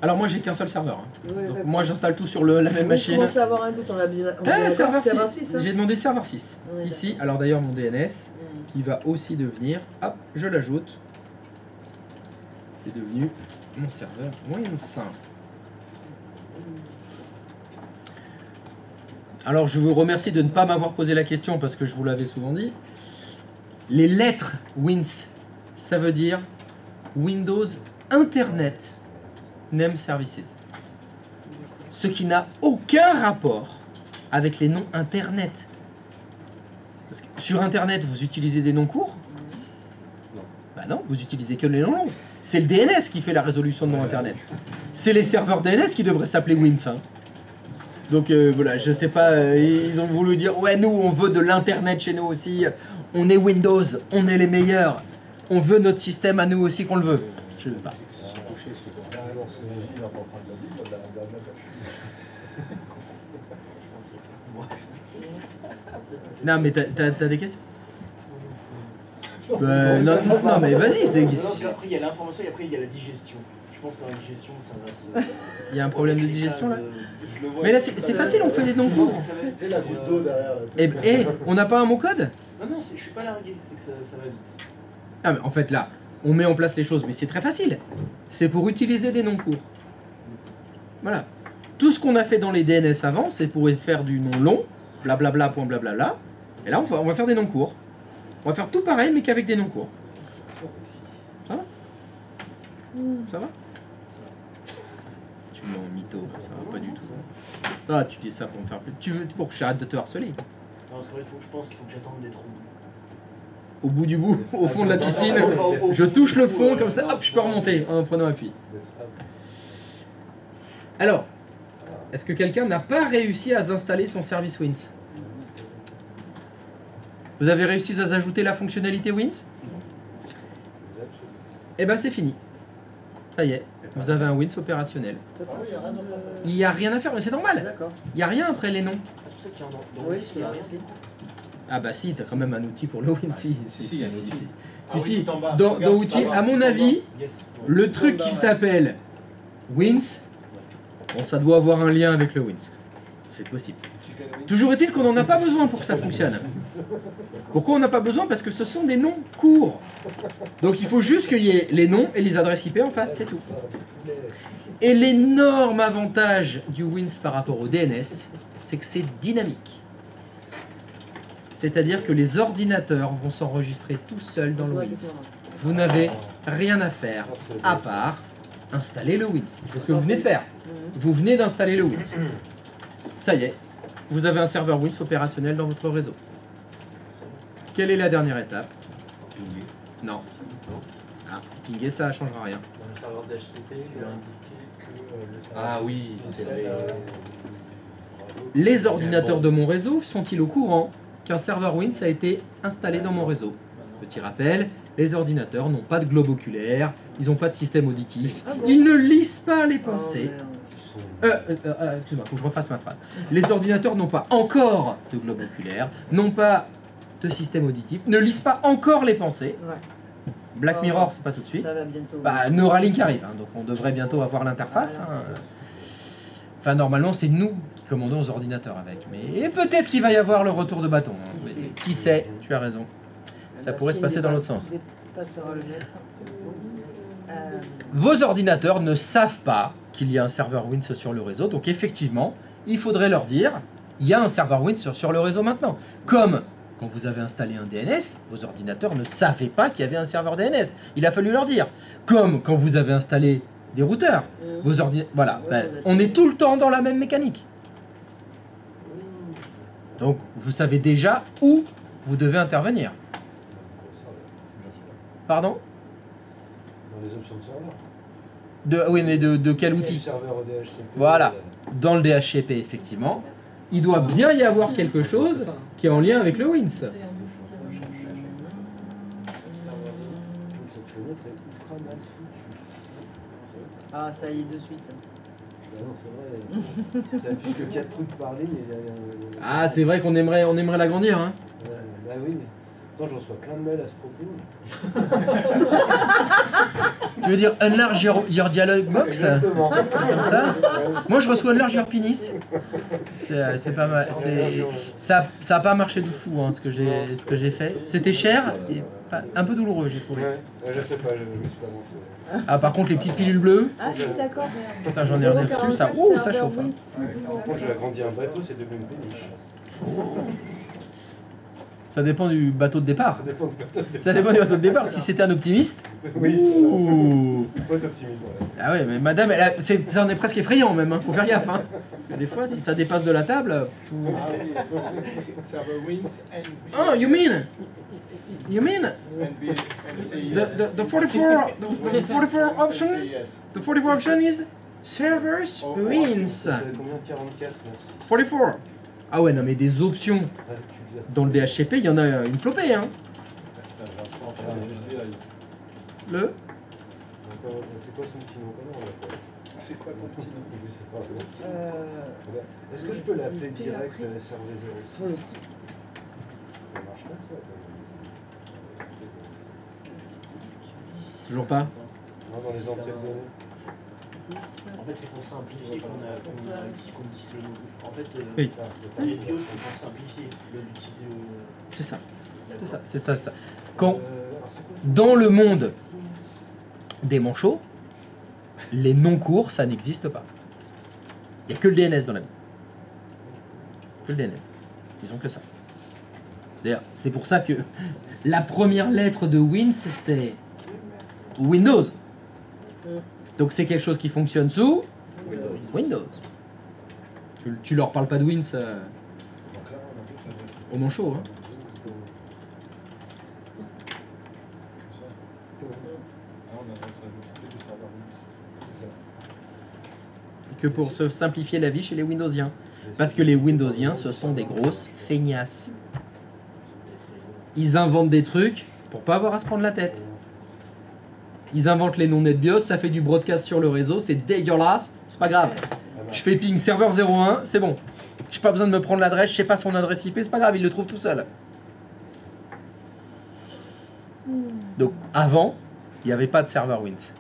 Alors moi j'ai qu'un seul serveur. Hein. Ouais, donc d'accord. moi j'installe tout sur la même machine. On commence à avoir un doute, on a bien. Serveur 6. 6 hein. J'ai demandé serveur 6. Ouais, ici, alors d'ailleurs mon DNS qui va aussi devenir, hop, je l'ajoute. C'est devenu mon serveur Wins. Alors je vous remercie de ne pas m'avoir posé la question parce que je vous l'avais souvent dit. Les lettres Wins, ça veut dire Windows Internet Name Services. Ce qui n'a aucun rapport avec les noms Internet. Parce que sur Internet, vous utilisez des noms courts? Non. Bah non, vous utilisez que les noms longs. C'est le DNS qui fait la résolution de noms Internet. C'est les serveurs DNS qui devraient s'appeler Wins. Hein. Donc voilà, je sais pas, ils ont voulu dire ouais, nous on veut de l'Internet chez nous aussi. On est Windows, on est les meilleurs. On veut notre système à nous aussi qu'on le veut. Je ne veux pas. Non mais t'as des questions? Non mais vas-y, c'est... Après il y a l'information et après il y a la digestion. Je pense que dans la digestion ça va se... Il y a un problème de digestion là? Je le vois. Mais là c'est facile, on fait des noms courts. Et la goutte d'eau derrière. Là. Et on n'a pas un mot code? Non, je suis pas largué, c'est que ça va vite. Ah mais en fait là, on met en place les choses, mais c'est très facile. C'est pour utiliser des noms courts. Voilà. Tout ce qu'on a fait dans les DNS avant, c'est pour faire du nom long, blablabla, point blablabla. Et là, on va faire des noms courts. On va faire tout pareil, mais qu'avec des noms courts. Ça va? Ça va? Tu mets en mytho, ça va pas du tout. Ah, tu dis ça pour me faire plaisir. Tu veux pour que j'arrête de te harceler? Non, parce qu'en fait, je pense qu'il faut que j'attende des trous. Au bout du bout, au fond de la piscine, je touche le fond comme ça, hop, je peux remonter en prenant appui. Alors, est-ce que quelqu'un n'a pas réussi à installer son service Wins? Vous avez réussi à ajouter la fonctionnalité Wins? Eh ben c'est fini. Ça y est, vous avez un Wins opérationnel. Il n'y a rien à faire, mais c'est normal. D'accord. Il n'y a rien après les noms. C'est pour ça qu'il y en a dans Oui, le c'est il y a vrai. rien. Ah bah si, t'as quand même un outil pour le Wins. Si, il y a un outil. Si, Ah oui, tout en bas. Dans Regarde, outils, tout en bas, à mon tout en avis, Yes. le truc qui s'appelle Wins, bon, ça doit avoir un lien avec le Wins. C'est possible. Toujours est-il qu'on n'en a pas besoin pour que ça fonctionne. Pourquoi on n'a pas besoin? Parce que ce sont des noms courts. Donc il faut juste qu'il y ait les noms et les adresses IP en face, c'est tout. Et l'énorme avantage du Wins par rapport au DNS, c'est que c'est dynamique. C'est-à-dire que les ordinateurs vont s'enregistrer tout seuls dans le Ouais, Wins. c'est ça. Vous n'avez rien à faire à part installer le Wins. C'est ce que vous venez de faire. Vous venez d'installer le Wins. Ça y est, vous avez un serveur Wins opérationnel dans votre réseau. Quelle est la dernière étape? Pinguer. Non. Ah, pinguer, ça ne changera rien. Dans le serveur d'HCP, il lui a indiqué que le serveur. Ah oui, c'est vrai. Les ordinateurs de mon réseau sont-ils au courant qu'un serveur Wins a été installé dans mon réseau? Petit rappel, les ordinateurs n'ont pas de globe oculaire, ils n'ont pas de système auditif, Ah bon? ils ne lisent pas les Oh, pensées. merde. Excuse-moi, faut que je refasse ma phrase. Les ordinateurs n'ont pas encore de globe oculaire, n'ont pas de système auditif, ne lisent pas encore les pensées. Ouais. Black Oh, Mirror, c'est pas tout de suite. Ça va bientôt. Bah, Neuralink arrive, hein, donc on devrait bientôt avoir l'interface. Voilà. Hein. Enfin, normalement, c'est nous qui commandons aux ordinateurs avec. Mais peut-être qu'il va y avoir le retour de bâton. Hein. Qui Oui, sait? qui sait? Tu as raison. Ça pourrait se passer dans l'autre sens. Passera le maître. Vos ordinateurs ne savent pas qu'il y a un serveur Wins sur le réseau, donc effectivement, il faudrait leur dire, il y a un serveur Wins sur le réseau maintenant. Comme quand vous avez installé un DNS, vos ordinateurs ne savaient pas qu'il y avait un serveur DNS. Il a fallu leur dire. Comme quand vous avez installé des routeurs, vos ordinateurs... Voilà, Ouais, on est tout le temps dans la même mécanique. Donc, vous savez déjà où vous devez intervenir. Pardon? Dans les options de serveur. Oui, mais de quel outil? Serveur DHCP. Voilà, dans le DHCP, effectivement, il doit bien y avoir quelque chose qui est en lien avec le Wins. Cette fenêtre est ultra mal foutue. Ah, ça y est, de suite. Ah non, c'est vrai. Ça affiche que 4 trucs par ligne. Et, Ah, c'est vrai qu'on aimerait l'agrandir, hein. Bah oui. Attends, je reçois plein de mails à ce propos. Tu veux dire enlarge your dialog box? Exactement. Comme ça? Moi, je reçois enlarge your penis. C'est pas mal. Ça a pas marché du fou, hein, ce que j'ai fait. C'était cher et un peu douloureux, j'ai trouvé. Ouais, je sais pas, je me suis pas avancé. Ah, par contre, les petites pilules bleues, Ah, si, d'accord. putain, j'en ai reçu, ça, ouh, ça chauffe. Hein. Par contre, j'ai agrandi un bateau, c'est devenu une péniche. Ça dépend du bateau de départ. Ça dépend de personne. Ça dépend du bateau de départ. Si c'était un optimiste, Oui, ouh. pas d'optimisme. Ouais. Ah ouais, mais madame, ça en est presque effrayant même, hein. Faut faire gaffe. Hein. Parce que des fois, si ça dépasse de la table... Ah oui. Server Wins and Oh, you mean NC, the 44 option? yes. The 44 option is servers wins. Ça fait combien? 44, merci. 44. Ah ouais, non mais des options Ah, tu viens. dans le DHCP, il y en a une flopée, hein. Putain, j'ai un en train de USB, là. Le Encore, c'est quoi son petit nom? Comment on l'appelle? C'est quoi ton petit nom? Je sais pas. Est-ce que je peux l'appeler direct serveur 06? Ça marche pas ça? Toujours pas. Non, dans les entrées de données. En fait, c'est pour simplifier qu'on utilise le logo. En fait, Oui. les BIOS, c'est pour simplifier l'utiliser au. C'est ça. C'est ça. Quand Alors, c'est quoi ça? dans le monde des manchots, les non-cours, ça n'existe pas. Il n'y a que le DNS dans la vie. Que le DNS. Ils ont que ça. D'ailleurs, c'est pour ça que la première lettre de Wins, c'est Windows. Donc c'est quelque chose qui fonctionne sous Windows. Tu leur parles pas de Wins Donc là, on a juste au manchot, hein. on a ajouté du serveur Linux. C'est ça. Que pour se simplifier la vie chez les Windowsiens. Parce que les Windowsiens, ce sont des grosses feignasses. Ils inventent des trucs pour pas avoir à se prendre la tête. Ils inventent les noms NetBIOS, ça fait du broadcast sur le réseau, c'est dégueulasse, c'est pas grave. Je fais ping serveur 01, c'est bon. J'ai pas besoin de me prendre l'adresse, je sais pas son adresse IP, c'est pas grave, il le trouve tout seul. Donc avant, il n'y avait pas de serveur Wins.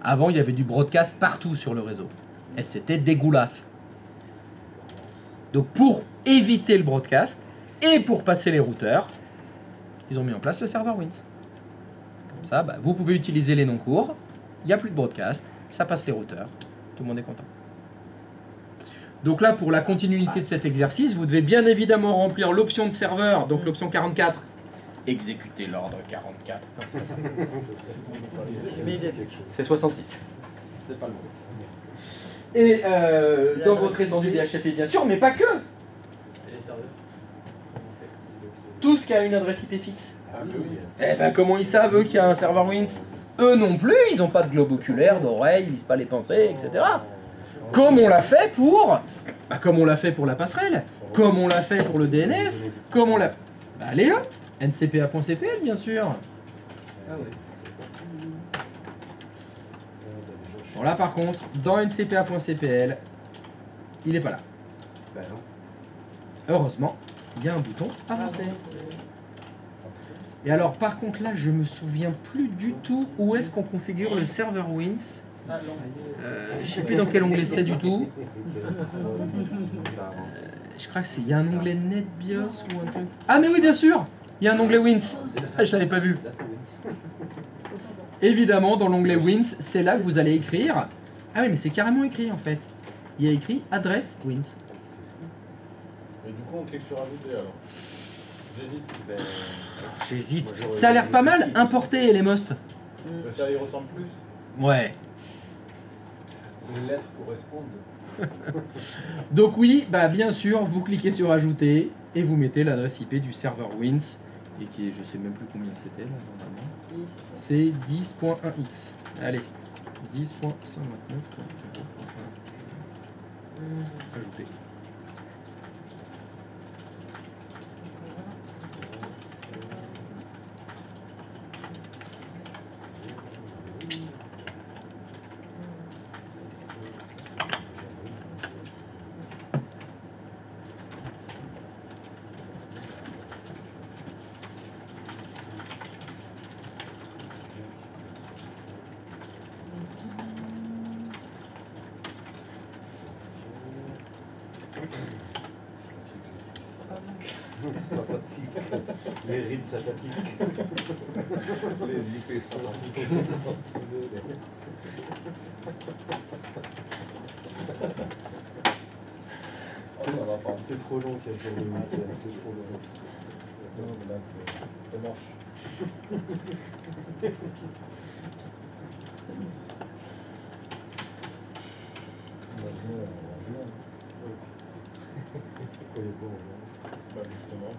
Avant, il y avait du broadcast partout sur le réseau. Et c'était dégueulasse. Donc pour éviter le broadcast et pour passer les routeurs, ils ont mis en place le serveur Wins. Comme ça, bah, vous pouvez utiliser les noms courts, il n'y a plus de broadcast, ça passe les routeurs, tout le monde est content. Donc là, pour la continuité de cet exercice, vous devez bien évidemment remplir l'option de serveur, donc l'option 44. Exécuter l'ordre 44. Non, c'est pas ça. C'est 66. C'est pas le bon. Et dans votre étendue DHCP, bien sûr, mais pas que. Et les serveurs? Tout ce qui a une adresse IP fixe. Ah, mais oui. Eh ben, comment ils savent, eux, qu'il y a un serveur Wins? Eux non plus, ils n'ont pas de globe oculaire, d'oreille, ils lisent pas les pensées, etc. Comme on l'a fait pour... Bah, comme on l'a fait pour la passerelle, comme on l'a fait pour le DNS, comme on l'a... Bah, allez là, ncpa.cpl, bien sûr. Ah ouais. Bon, là, par contre, dans ncpa.cpl, il est pas là. Ben non. Heureusement, il y a un bouton avancer. Et alors, par contre, là, je me souviens plus du tout où est-ce qu'on configure le serveur Wins. Je sais plus dans quel onglet c'est du tout. Je crois que c'est. Il y a un onglet NetBIOS ou un truc. Ah, mais oui, bien sûr. Il y a un onglet Wins. Ah, je l'avais pas vu. Évidemment, dans l'onglet Wins, c'est là que vous allez écrire. Ah oui, mais c'est carrément écrit en fait. Il y a écrit adresse Wins. Et du coup, on clique sur ajouter alors. J'hésite. Ben, J'hésite. moi, j'aurais Ça a l'air dit pas mal aussi. importé les most. Ça y ressemble plus. Ouais. Les lettres correspondent. Donc oui, bah bien sûr, vous cliquez sur ajouter et vous mettez l'adresse IP du serveur Wins et qui est, je sais même plus combien c'était là normalement. C'est 10.1x. Allez, 10.129. Ajouter. Sympathique. Les rides sympathiques. Les IP sympathiques. C'est trop long qu'il y a pour le week-end, c'est trop long. Non, mais là, c'est moche. On va jouer en juin. Pourquoi il est pas en juin? Bah, justement.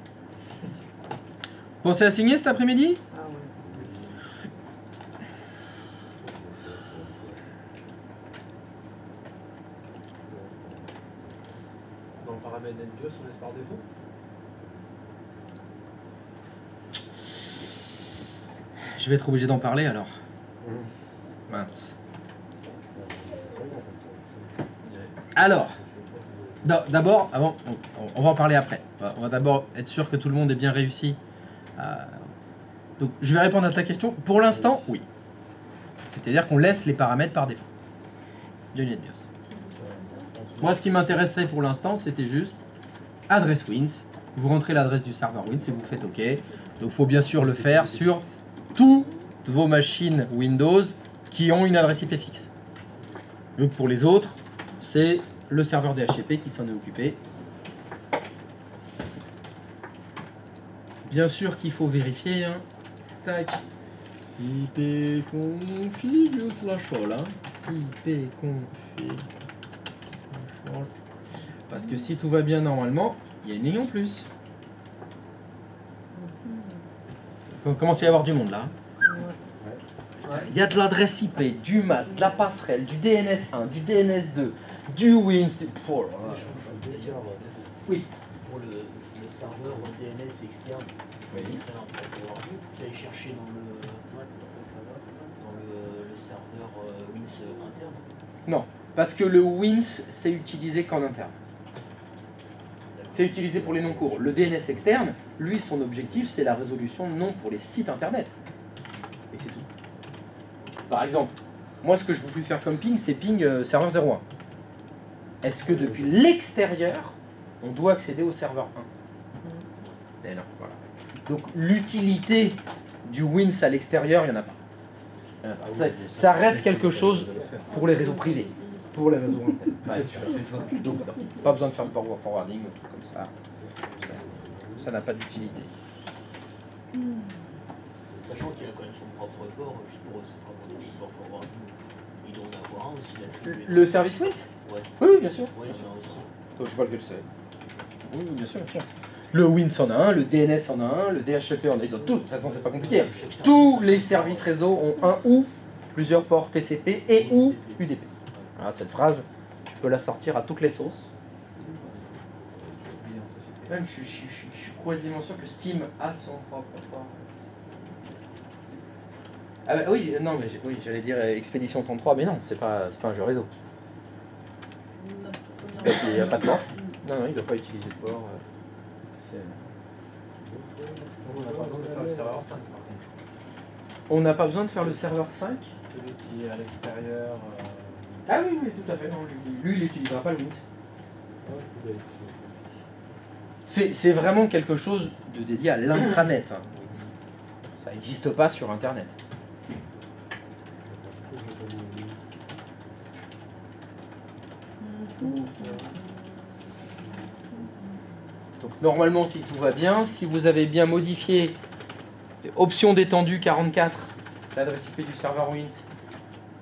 Pensez à signer cet après-midi? Ah ouais. Dans le paramètre NetBIOS, on laisse par défaut. Je vais être obligé d'en parler alors. Mince. Alors, d'abord, avant, on va en parler après. On va d'abord être sûr que tout le monde est bien réussi. Donc, je vais répondre à ta question. Pour l'instant, oui. C'est-à-dire qu'on laisse les paramètres par défaut du NetBIOS. Moi, ce qui m'intéressait pour l'instant, c'était juste adresse Wins. Vous rentrez l'adresse du serveur Wins et vous faites OK. Donc, il faut bien sûr le faire sur toutes vos machines Windows qui ont une adresse IP fixe. Donc pour les autres, c'est le serveur DHCP qui s'en est occupé. Bien sûr qu'il faut vérifier. Hein. Tac. ipconfig slash all. Hein. ipconfig slash all. Parce que si tout va bien normalement, il y a une ligne en plus. Il commence à y avoir du monde là. Il y a de l'adresse IP, du MAS, de la passerelle, du DNS1, du DNS2, du WINS. Oh là là. Oui. Pour le serveur DNS externe, il faut créer un propre warning pour aller chercher dans le serveur WINS interne. Non, parce que le WINS, c'est utilisé qu'en interne. C'est utilisé pour les noms courts. Le DNS externe, lui, son objectif, c'est la résolution de noms pour les sites internet. Et c'est tout. Par exemple, moi, ce que je vous fais faire comme ping, c'est ping serveur 01. Est-ce que depuis l'extérieur, on doit accéder au serveur 1 ? Et non, voilà. Donc, l'utilité du WINS à l'extérieur, il n'y en a pas. Ça reste quelque chose pour les réseaux privés. Pour les réseaux internes. Ouais, donc, non, pas besoin de faire de forwarding ou tout comme ça. Ça n'a pas d'utilité. Sachant qu'il a quand même son propre port, juste pour ses propres support forwarding. Il doit en avoir un aussi l'attribué. Le service WINS ? Ouais. Oui, bien sûr. Ouais, il y en a aussi. Je sais pas lequel c'est. Oui, bien sûr, bien sûr. Le WINS en a un, le DNS en a un, le DHCP en a un. De toute façon, c'est pas compliqué. Tous les services réseau ont un ou plusieurs ports TCP et ou UDP. Voilà, cette phrase, tu peux la sortir à toutes les sauces. Même, je suis quasiment sûr que Steam a son propre port. Ah bah, oui, non, mais oui, j'allais dire Expédition 33, mais non, c'est pas un jeu réseau. Il n'y a pas de port. Non, non, il ne doit pas utiliser de port. On n'a pas besoin de faire le serveur 5 par contre. On n'a pas besoin de faire le serveur 5 ? Celui qui est à l'extérieur. Ah oui, oui, tout à fait. Non, lui il n'utilisera pas le WINS. C'est vraiment quelque chose de dédié à l'intranet. Hein. Ça n'existe pas sur Internet. Donc normalement, si tout va bien, si vous avez bien modifié option d'étendue 44, l'adresse IP du serveur WINS,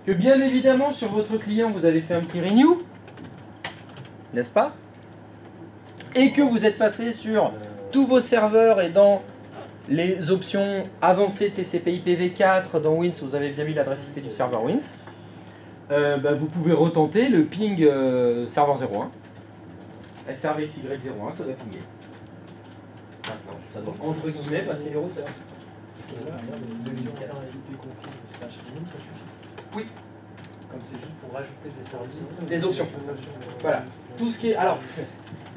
que bien évidemment sur votre client vous avez fait un petit renew, n'est-ce pas? Et que vous êtes passé sur tous vos serveurs et dans les options avancées TCP IPv4 dans WINS, vous avez bien mis l'adresse IP du serveur WINS, vous pouvez retenter le ping serveur 01. SRVXY01, ça doit pinguer. Maintenant, ça doit entre guillemets passer les routeurs. Oui. Comme c'est juste pour rajouter des services. Des options. Voilà. Tout ce qui est. Alors,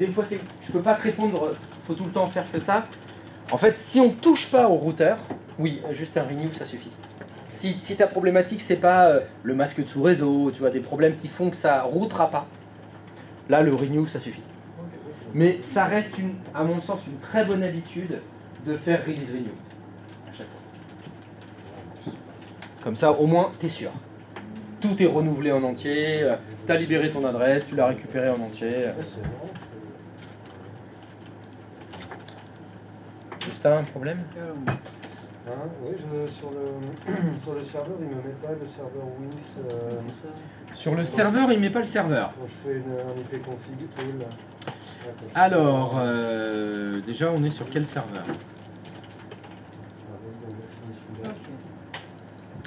des fois, je peux pas te répondre, faut tout le temps faire que ça. En fait, si on touche pas au routeur, oui, juste un renew, ça suffit. Si ta problématique, c'est pas le masque de sous-réseau, tu vois, des problèmes qui font que ça routera pas, là, le renew, ça suffit. Mais ça reste, à mon sens, une très bonne habitude de faire release renew à chaque fois. Comme ça, au moins, tu es sûr. Tout est renouvelé en entier, tu as libéré ton adresse, tu l'as récupéré en entier. Juste un problème? Oui, sur le serveur, il ne me met pas le serveur WINS. Sur le serveur, il ne met pas le serveur. Quand je fais un IP config all. Alors, déjà, on est sur quel serveur?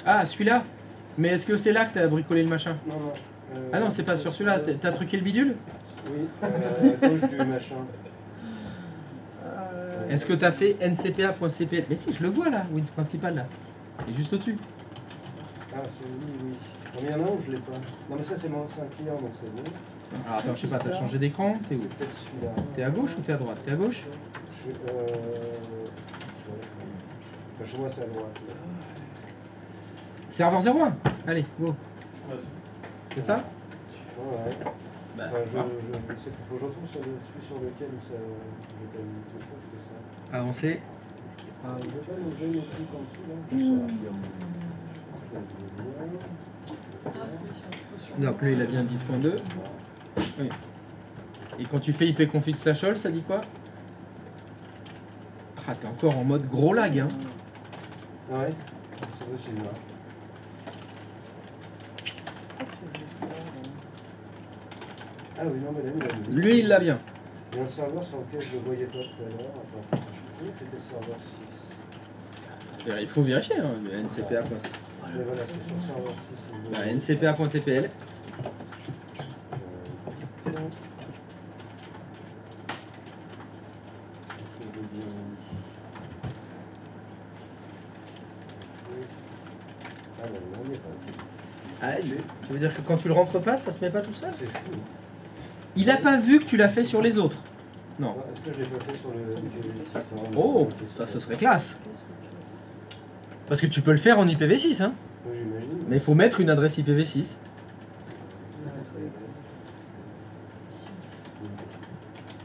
Ah, celui-là? Mais est-ce que c'est là que tu as bricolé le machin? Non, non. Ah non, c'est pas sur celui-là. T'as truqué le bidule? Oui, à gauche du machin. Est-ce que tu as fait ncpa.cpl? Mais si, je le vois là, WINS principal là. Il est juste au-dessus. Ah, c'est oui. Il y en a un où je l'ai pas. Non, mais ça, c'est un client, donc c'est bon. Alors attends, je sais pas, t'as changé d'écran? T'es où? C'est peut-être celui-là. T'es à gauche ou t'es à droite? T'es à gauche? Chez moi, c'est à droite. Serveur 01. Allez, go. C'est ça? Ouais. Bah, Enfin, je sais qu'il faut que je retrouve celui sur lequel ça. Je crois que c'est ça. Avancez. Ah, il veut pas nous jouer nos trucs en dessous là. Donc lui il a bien 10.2. Oui. Et quand tu fais ipconfig/all, ça dit quoi? Ah, t'es encore en mode gros lag, hein. Ouais, c'est possible. Là. Ah oui, non, mais là, il a mis. Lui il l'a bien. Il y a un serveur sur lequel je ne le voyais pas tout à l'heure. Attends, je savais que c'était le serveur 6. Il faut vérifier, hein, ncpa.cpl. Mais voilà, c'est sur le serveur 6. Bah, ncpa.cpl. Ah non, non, il n'y est pas. Ah, ça veut dire que quand tu le rentres pas, ça se met pas tout seul? C'est fou. Il a pas vu que tu l'as fait sur les autres. Non. Est-ce que je l'ai pas fait sur le IPv6? Oh, ça ce serait classe. Parce que tu peux le faire en IPv6, hein. Moi, j'imagine. Mais il faut mettre une adresse IPv6.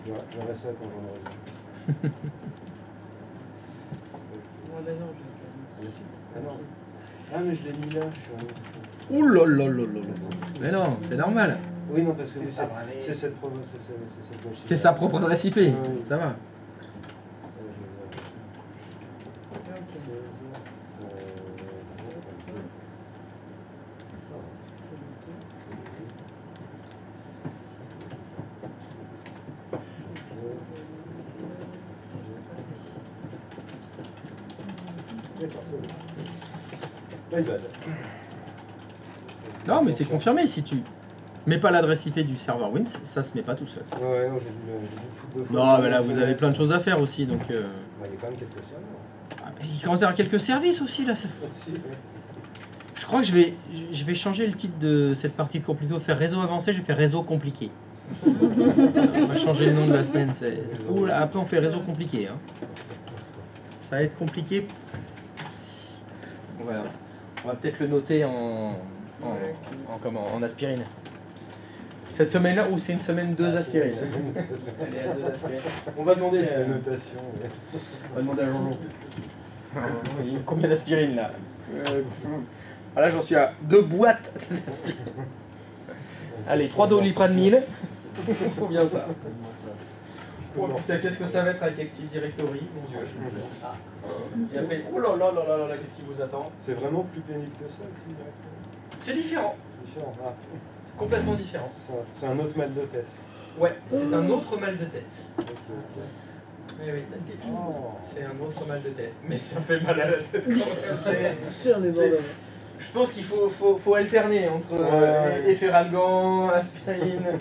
J'aurai ça quand j'en aurai besoin. Ouais, bah non, je l'ai Ah non. Ah, mais je l'ai mis là, je suis en... Ouh là là là là là. Mais non, c'est normal. Oui, non, parce que c'est cette province, c'est cette machine. C'est sa propre adresse IP. Oui. Ça va. Non, mais c'est confirmé. Si tu mets pas l'adresse IP du serveur Wins, ça se met pas tout seul. Ouais, non, j'ai dû le foutre 2 fois. Non, mais là, vous avez plein de choses à faire aussi, donc... Bah, il y a quand même quelques serveurs. Ah, mais il commence à y avoir quelques services aussi, là. Ça... Si, ouais. Je crois que je vais changer le titre de cette partie de cours, plutôt faire réseau avancé, je vais faire réseau compliqué. On va changer le nom de la semaine. Oula, après on fait réseau compliqué. Hein. Ça va être compliqué. Voilà. On va peut-être le noter en aspirine. Cette semaine-là, ou c'est une semaine 2 aspirines. Elle est à 2 aspirines. On va demander. La notation, ouais. On va demander à Jean-Jean. Il y a combien d'aspirines là? Là j'en suis à 2 boîtes d'aspirine. Allez, 3 Doliprane 1000. Faut bien ça. Oh putain, qu'est-ce que ça va être avec Active Directory, mon dieu. Et après, oh là là là là là là, qu'est-ce qui vous attend? C'est vraiment plus pénible que ça, Active Directory. C'est différent. Différent. Ah. C'est complètement différent. C'est un autre mal de tête. Ouais, c'est un autre mal de tête. Ok, ok. Oui, oui, ça fait. C'est un autre mal de tête. Mais ça fait mal à la tête quand même. Je pense qu'il faut alterner entre Efferalgan, aspirine.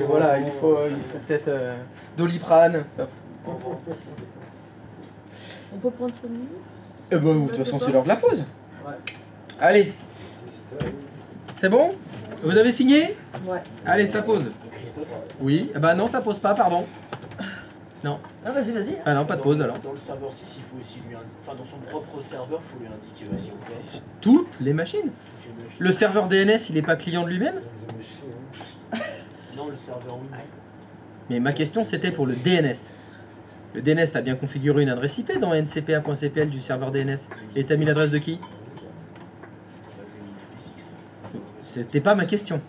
Voilà, il faut peut-être Doliprane. On peut prendre 5 minutes? Eh ben, de toute façon, c'est l'heure de la pause. Allez, c'est bon? Vous avez signé? Ouais. Allez, ça pose. Oui, eh ben non, ça pose pas, pardon. Non. Ah, vas-y, vas-y. Ah non, pas de pause alors. Dans le serveur 6, il faut aussi lui indiquer. Enfin, dans son propre serveur, il faut lui indiquer aussi, ok? Toutes les machines. Le serveur DNS, il n'est pas client de lui-même? Non, le serveur Windows. Mais ma question, c'était pour le DNS. Le DNS, t'as bien configuré une adresse IP dans ncpa.cpl du serveur DNS. Et t'as mis l'adresse de qui? C'était pas ma question.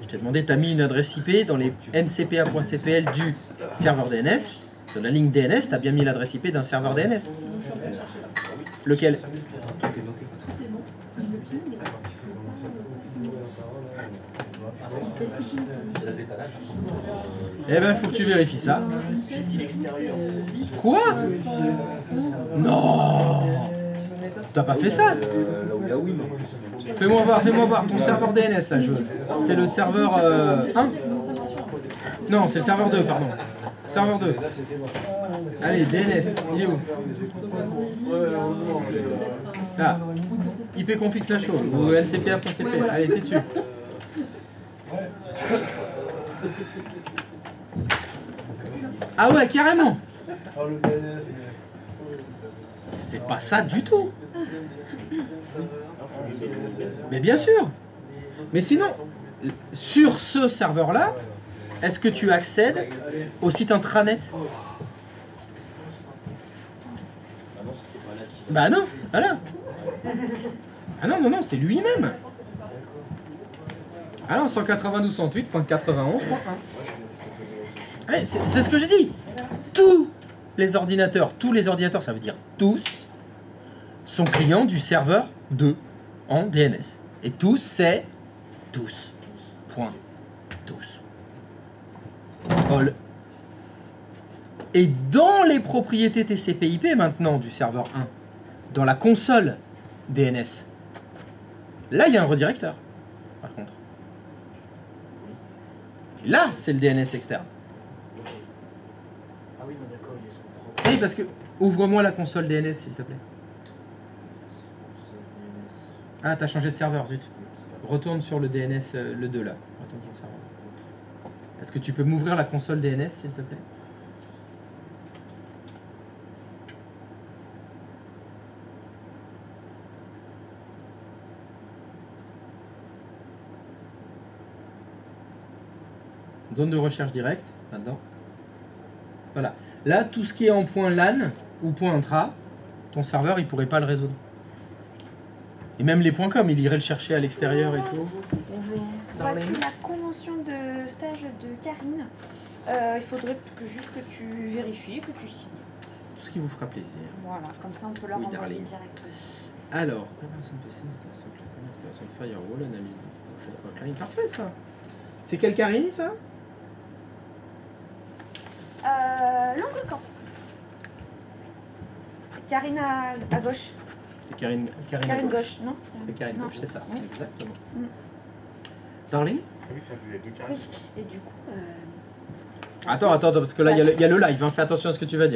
Je t'ai demandé, t'as mis une adresse IP dans les ncpa.cpl du serveur DNS. Dans la ligne DNS, t'as bien mis l'adresse IP d'un serveur DNS. Lequel? Eh ben, faut que tu vérifies ça. Quoi? Non! T'as pas fait ça? Fais-moi voir ton serveur DNS là. C'est le serveur 1? Non, c'est le serveur 2, pardon. Serveur 2. Allez, DNS, il est où? Là. ipconfig/all ou ncpa.cpl. Allez, t'es dessus. Ah ouais, carrément. C'est pas ça du tout. Mais bien sûr. Mais sinon, sur ce serveur-là, est-ce que tu accèdes au site intranet? Ah non, parce que c'est pas là qu'il Bah non, voilà. Ah non, non, non, c'est lui-même. Ah non, 192.8.91.1. Ouais, c'est ce que j'ai dit. Tous les ordinateurs, ça veut dire tous, sont clients du serveur 2 en DNS. Et tous, c'est tous. Point. Tous. All. Et dans les propriétés TCP/IP maintenant du serveur 1, dans la console DNS, là il y a un redirecteur, par contre. Et là, c'est le DNS externe. Ah oui, non, d'accord, il est son propre. Oui, parce que ouvre-moi la console DNS, s'il te plaît. Ah, t'as changé de serveur, zut. Retourne sur le DNS, le 2 là. Retourne sur le serveur. Est-ce que tu peux m'ouvrir la console DNS, s'il te plaît? Zone de recherche directe, là-dedans. Voilà. Là, tout ce qui est en point LAN ou point intra, ton serveur, il pourrait pas le résoudre. Et même les points .com, il irait le chercher à l'extérieur et tout. Bonjour. Voici la convention de stage de Karine. Il faudrait juste que tu vérifies, que tu signes. Tout ce qui vous fera plaisir. Voilà, comme ça on peut leur Oui, envoyer darling. directement. Alors, installation de firewall, analyse de hotline. Parfait ça. C'est quelle Karine ça? L'angle camp. Karine à gauche. C'est Karine à Gauche, non? C'est Karine Non. gauche, c'est ça. Oui. Exactement. Mm. Darling? Oui, ça faisait deux carrés. Et du coup... Attends, parce que là, il y a le live. Hein. Fais attention à ce que tu vas dire.